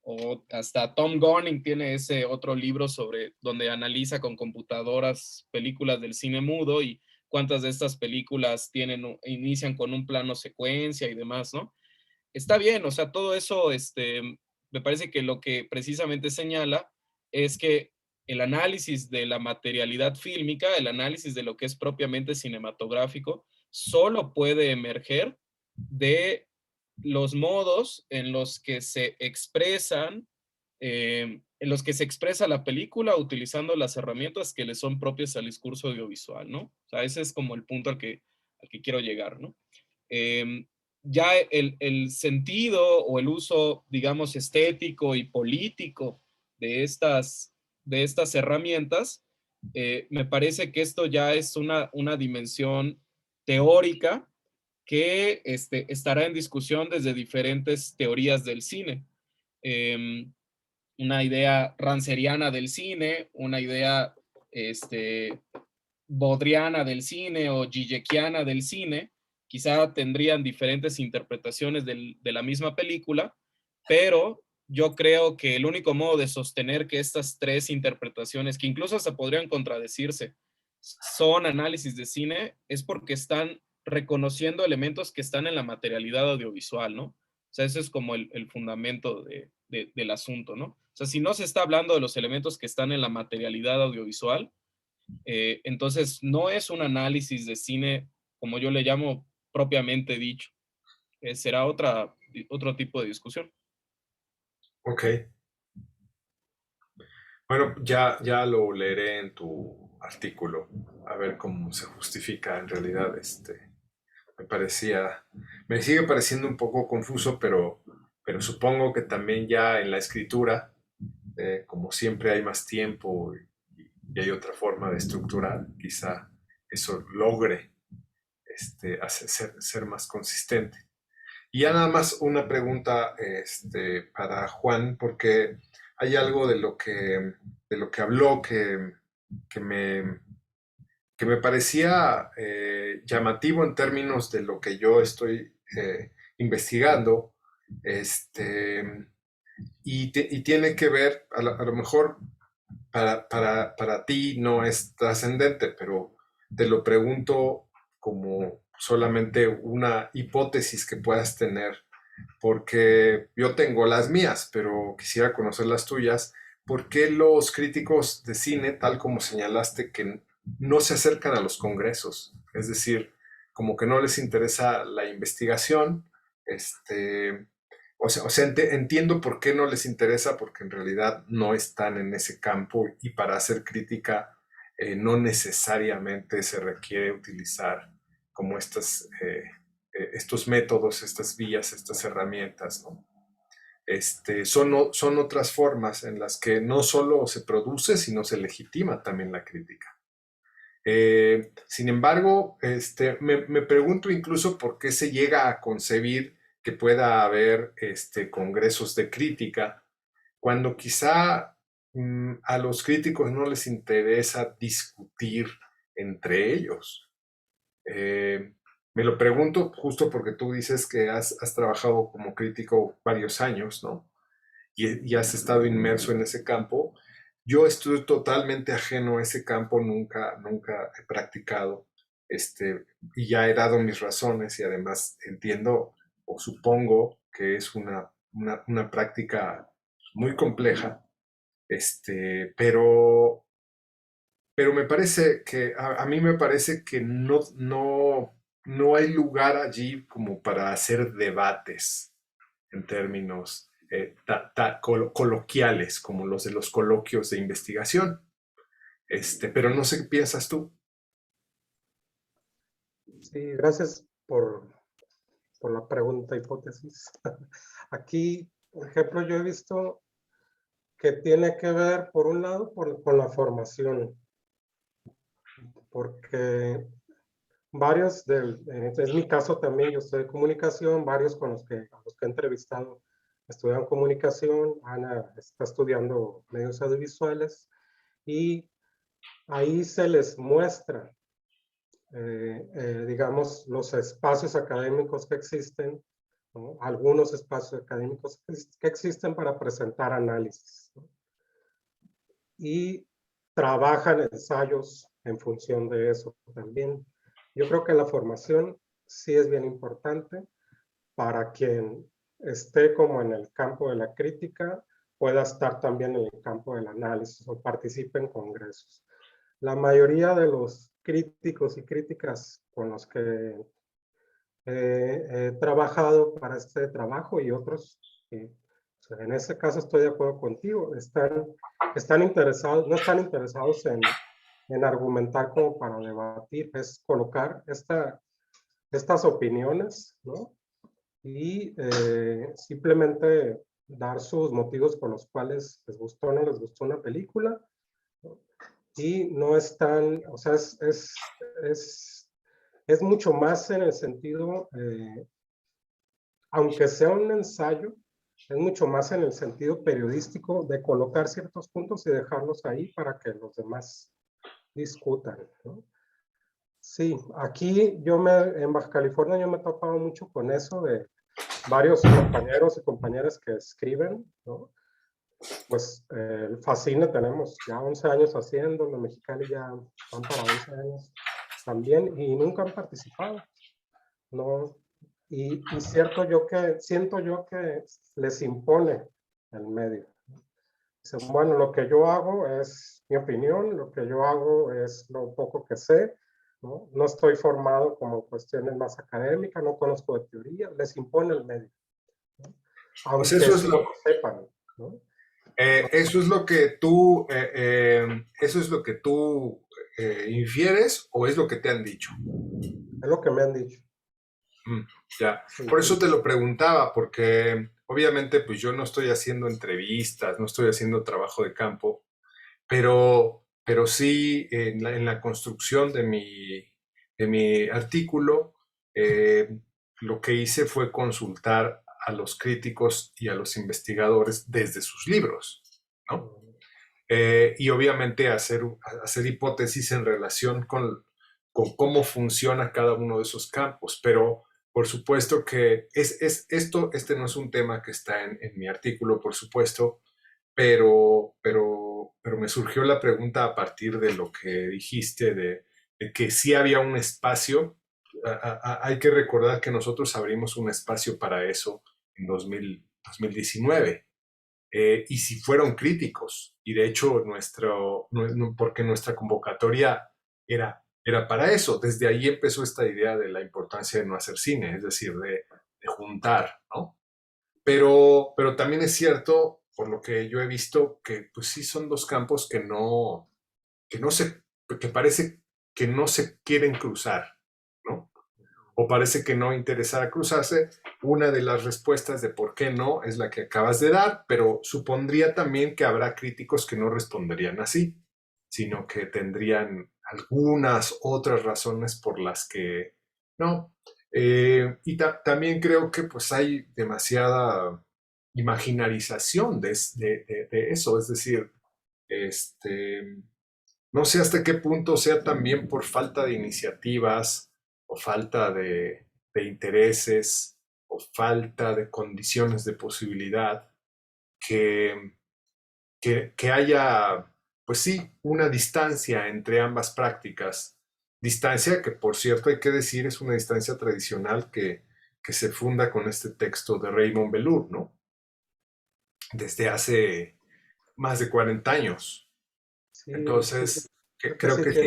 o hasta Tom Gunning tiene ese otro libro sobre donde analiza con computadoras películas del cine mudo y cuántas de estas películas inician con un plano secuencia y demás, ¿no? Está bien, o sea, todo eso, me parece que lo que precisamente señala es que el análisis de la materialidad fílmica, el análisis de lo que es propiamente cinematográfico, solo puede emerger de los modos en los que se expresan, en los que se expresa la película utilizando las herramientas que le son propias al discurso audiovisual, ¿no? O sea, ese es como el punto al que quiero llegar, ¿no? Eh, ya el sentido o el uso, digamos, estético y político de estas herramientas, me parece que esto ya es una dimensión teórica que estará en discusión desde diferentes teorías del cine. Una idea ranceriana del cine, una idea bodriana del cine o gigekiana del cine, quizá tendrían diferentes interpretaciones de la misma película, pero yo creo que el único modo de sostener que estas tres interpretaciones, que incluso se podrían contradecirse, son análisis de cine, es porque están reconociendo elementos que están en la materialidad audiovisual, ¿no? O sea, ese es como el fundamento del asunto, ¿no? O sea, si no se está hablando de los elementos que están en la materialidad audiovisual, entonces no es un análisis de cine, como yo le llamo propiamente dicho. Será otro tipo de discusión. Ok. Bueno, ya lo leeré en tu artículo, a ver cómo se justifica en realidad. Me sigue pareciendo un poco confuso, pero supongo que también ya en la escritura, como siempre hay más tiempo y hay otra forma de estructurar, quizá eso logre ser más consistente. Y ya nada más una pregunta para Juan, porque hay algo de lo que habló que me, que me parecía llamativo en términos de lo que yo estoy investigando, este, y tiene que ver, a lo mejor para ti no es trascendente, pero te lo pregunto como solamente una hipótesis que puedas tener, porque yo tengo las mías, pero quisiera conocer las tuyas. ¿Por qué los críticos de cine, tal como señalaste, que no se acercan a los congresos? Es decir, como que no les interesa la investigación, entiendo por qué no les interesa, porque en realidad no están en ese campo y para hacer crítica no necesariamente se requiere utilizar como estos métodos, estas vías, estas herramientas, ¿no? Son otras formas en las que no solo se produce, sino se legitima también la crítica. Sin embargo, me pregunto incluso por qué se llega a concebir que pueda haber congresos de crítica, cuando quizá a los críticos no les interesa discutir entre ellos. Me lo pregunto justo porque tú dices que has trabajado como crítico varios años, ¿no? Y has estado inmerso en ese campo. Yo estoy totalmente ajeno a ese campo, nunca he practicado, y ya he dado mis razones y además entiendo o supongo que es una práctica muy compleja Pero me parece que, a mí me parece que no hay lugar allí como para hacer debates en términos coloquiales, como los de los coloquios de investigación. Pero no sé qué piensas tú. Sí, gracias por la pregunta, hipótesis. Aquí, por ejemplo, yo he visto que tiene que ver, por un lado, con la formación, porque es mi caso también, yo estoy en comunicación, varios a los que he entrevistado estudian comunicación, Ana está estudiando medios audiovisuales, y ahí se les muestra, digamos, los espacios académicos que existen, ¿no? Algunos espacios académicos que existen para presentar análisis, ¿no? Y trabajan ensayos en función de eso también. Yo creo que la formación sí es bien importante para quien esté como en el campo de la crítica, pueda estar también en el campo del análisis o participe en congresos. La mayoría de los críticos y críticas con los que he trabajado para este trabajo y otros, en ese caso estoy de acuerdo contigo, están interesados, no están interesados en argumentar como para debatir, es colocar estas opiniones, ¿no? Y simplemente dar sus motivos por los cuales les gustó o no les gustó una película, ¿no? Y no están, o sea, es mucho más en el sentido, aunque sea un ensayo, es mucho más en el sentido periodístico de colocar ciertos puntos y dejarlos ahí para que los demás discutan, ¿no? Sí, aquí en Baja California yo me he topado mucho con eso de varios compañeros y compañeras que escriben, ¿no? Pues el Fascine tenemos ya 11 años haciéndolo, Mexicali ya van para 11 años también y nunca han participado, ¿no? Y siento yo que les impone el medio. Dicen, bueno, lo que yo hago es mi opinión, lo que yo hago es lo poco que sé, ¿no? No estoy formado como cuestiones más académicas, no conozco de teoría, les impone el medio, ¿no? Pues Aunque sí lo sepan, ¿no? eso es lo que tú, eso es lo que tú infieres o es lo que te han dicho. Es lo que me han dicho. Ya, Sí, por eso te lo preguntaba, porque obviamente pues yo no estoy haciendo entrevistas, no estoy haciendo trabajo de campo, pero sí en la construcción de mi artículo, lo que hice fue consultar a los críticos y a los investigadores desde sus libros, ¿no? Y obviamente hacer hipótesis en relación con cómo funciona cada uno de esos campos, pero por supuesto que este no es un tema que está en mi artículo, por supuesto, pero me surgió la pregunta a partir de lo que dijiste, de que sí había un espacio. Hay que recordar que nosotros abrimos un espacio para eso en 2019. Y si fueron críticos, y de hecho porque nuestra convocatoria era para eso, desde ahí empezó esta idea de la importancia de no hacer cine, es decir, de juntar, ¿no? Pero también es cierto, por lo que yo he visto, que pues sí son dos campos que parece que no se quieren cruzar, ¿no? O parece que no interesara cruzarse. Una de las respuestas de por qué no es la que acabas de dar, pero supondría también que habrá críticos que no responderían así, sino que tendrían algunas otras razones por las que no. Y también creo que pues hay demasiada imaginarización de eso, es decir, no sé hasta qué punto sea también por falta de iniciativas o falta de intereses o falta de condiciones de posibilidad que, que haya, pues sí, una distancia entre ambas prácticas. Distancia que, por cierto, hay que decir, es una distancia tradicional que se funda con este texto de Raymond Belur, ¿no? Desde hace más de 40 años. Sí, Entonces, creo que creo sí que sí.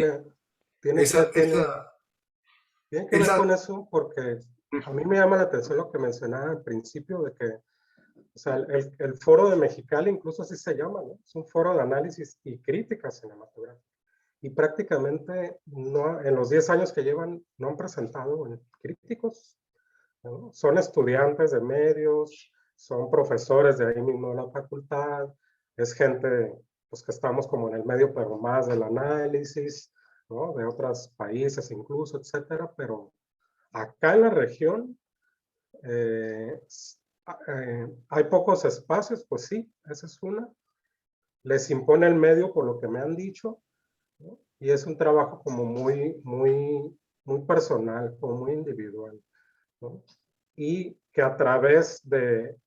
tiene Esa, tiene que ver esa, con eso, porque a mí me llama la atención lo que mencionaba al principio de que, o sea, el foro de Mexicali incluso así se llama, ¿no? Es un foro de análisis y crítica cinematográfica. Y prácticamente no, en los 10 años que llevan no han presentado críticos, ¿no? Son estudiantes de medios, son profesores de ahí mismo de la facultad, es gente pues, que estamos como en el medio, pero más del análisis, ¿no? De otros países incluso, etcétera, pero acá en la región eh, hay pocos espacios, pues sí, esa es una. Les impone el medio por lo que me han dicho, ¿no? Y es un trabajo como muy personal, como muy individual, ¿no? Y que a través de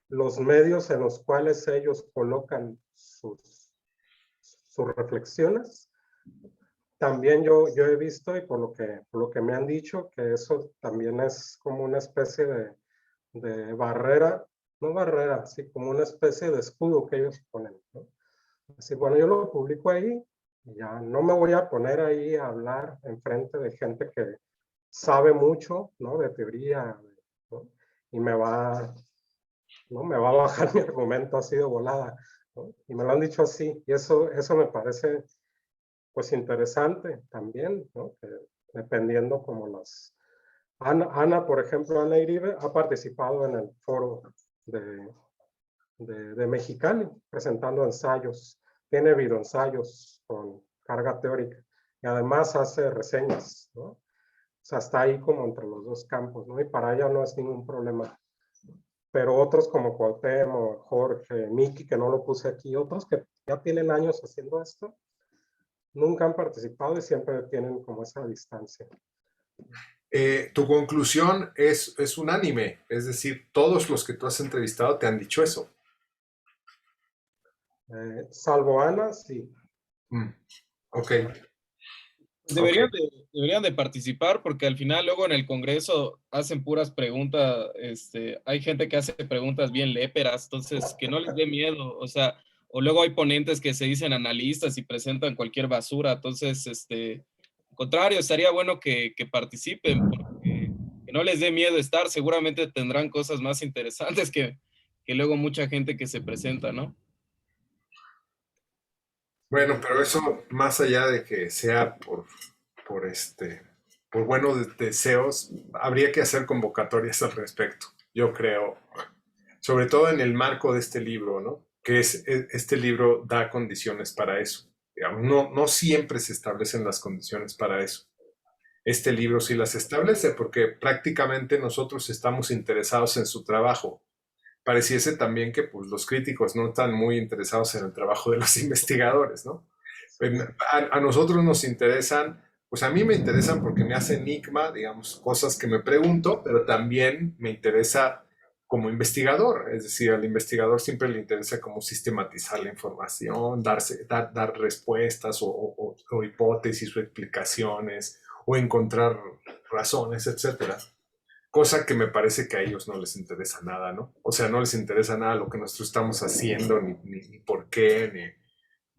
los medios en los cuales ellos colocan sus reflexiones, también yo he visto y por lo que me han dicho, que eso también es como una especie de barrera, no barrera, sí, como una especie de escudo que ellos ponen, ¿no? Así, bueno, yo lo publico ahí, y ya no me voy a poner ahí a hablar enfrente de gente que sabe mucho, ¿no? De teoría, ¿no? Y ¿no? Me va a bajar mi argumento así de volada, ¿no? Y me lo han dicho así, y eso me parece, pues, interesante también, ¿no? Que dependiendo como Ana, por ejemplo, Ana Iribe ha participado en el foro de Mexicali, presentando ensayos, tiene videoensayos con carga teórica, y además hace reseñas, ¿no? O sea, está ahí como entre los dos campos, ¿no? Y para ella no es ningún problema. Pero otros como Cuauhtémoc, Jorge, Miki, que no lo puse aquí, otros que ya tienen años haciendo esto, nunca han participado y siempre tienen como esa distancia. tu conclusión es unánime, es decir, todos los que tú has entrevistado te han dicho eso. Salvo Ana, sí. Ok. Deberían de participar porque al final luego en el Congreso hacen puras preguntas, hay gente que hace preguntas bien léperas, entonces que no les dé miedo, o sea, o luego hay ponentes que se dicen analistas y presentan cualquier basura, entonces, al contrario, estaría bueno que participen porque que no les dé miedo estar, seguramente tendrán cosas más interesantes que luego mucha gente que se presenta, ¿no? Bueno, pero eso más allá de que sea por por buenos deseos, habría que hacer convocatorias al respecto, yo creo, sobre todo en el marco de este libro, ¿no? Que este libro da condiciones para eso. Digamos, no siempre se establecen las condiciones para eso. Este libro sí las establece porque prácticamente nosotros estamos interesados en su trabajo. Pareciese también que pues, los críticos no están muy interesados en el trabajo de los investigadores, ¿no? A nosotros nos interesan, pues a mí me interesan porque me hace enigma, digamos, cosas que me pregunto, pero también me interesa como investigador, es decir, al investigador siempre le interesa como sistematizar la información, dar respuestas o hipótesis o explicaciones o encontrar razones, etcétera. Cosa que me parece que a ellos no les interesa nada, ¿no? O sea, no les interesa nada lo que nosotros estamos haciendo, ni por qué, ni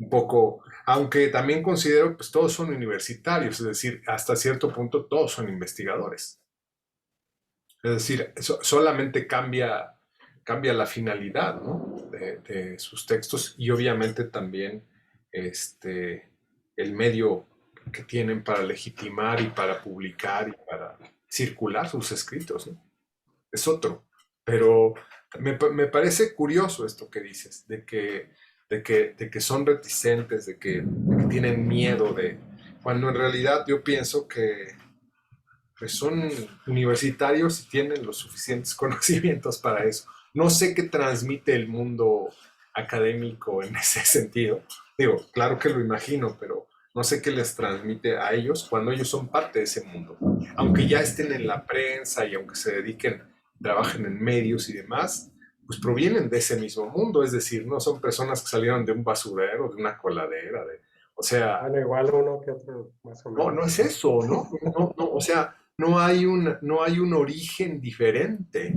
un poco, aunque también considero, pues todos son universitarios, es decir, hasta cierto punto todos son investigadores. Es decir, solamente cambia la finalidad, ¿no? De sus textos y obviamente también el medio que tienen para legitimar y para publicar y para circular sus escritos, ¿no? Es otro. Pero me parece curioso esto que dices, de que son reticentes, de que tienen miedo cuando en realidad yo pienso que pues son universitarios y tienen los suficientes conocimientos para eso. No sé qué transmite el mundo académico en ese sentido. Digo, claro que lo imagino, pero no sé qué les transmite a ellos cuando ellos son parte de ese mundo. Aunque ya estén en la prensa y aunque se dediquen, trabajen en medios y demás, pues provienen de ese mismo mundo, es decir, no son personas que salieron de un basurero, de una coladera, o sea, Bueno, igual uno que otro, más o no menos. es eso, ¿no? No, o sea, no hay un origen diferente.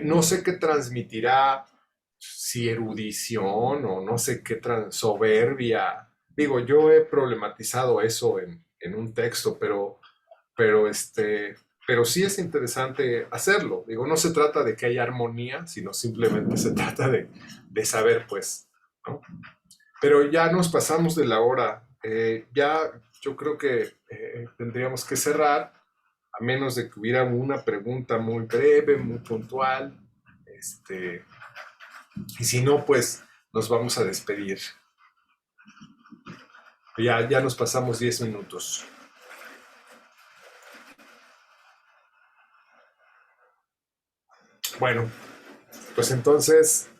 No sé qué transmitirá si erudición o no sé qué soberbia. Digo, yo he problematizado eso en un texto, pero sí es interesante hacerlo. Digo, no se trata de que haya armonía, sino simplemente se trata de saber, pues, ¿no? Pero ya nos pasamos de la hora. Ya yo creo que tendríamos que cerrar, a menos de que hubiera una pregunta muy breve, muy puntual. Y si no, pues nos vamos a despedir. Ya nos pasamos 10 minutos. Bueno, pues entonces,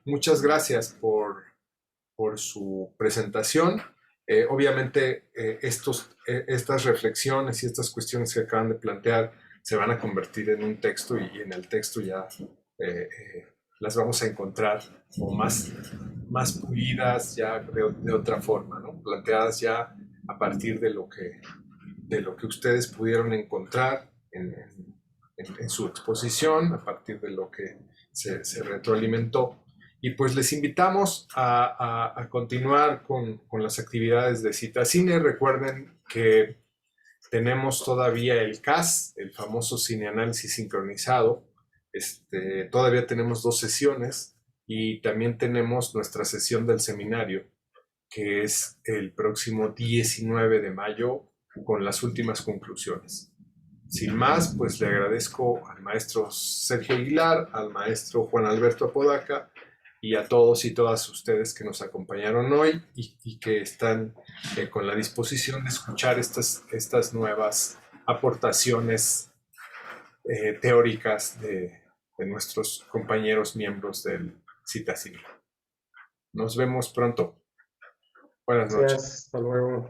muchas gracias por su presentación. Obviamente, estas reflexiones y estas cuestiones que acaban de plantear se van a convertir en un texto y en el texto ya las vamos a encontrar como más pulidas ya de otra forma, ¿no? Planteadas ya a partir de lo que ustedes pudieron encontrar en su exposición, a partir de lo que se retroalimentó. Y pues les invitamos a continuar con las actividades de Citacine. Recuerden que tenemos todavía el CAS, el famoso cineanálisis sincronizado. Todavía tenemos 2 sesiones y también tenemos nuestra sesión del seminario, que es el próximo 19 de mayo con las últimas conclusiones. Sin más, pues le agradezco al maestro Sergio Aguilar, al maestro Juan Alberto Apodaca y a todos y todas ustedes que nos acompañaron hoy y que están con la disposición de escuchar estas nuevas aportaciones teóricas de nuestros compañeros miembros del Citacine. Nos vemos pronto. Buenas noches. Gracias, hasta luego.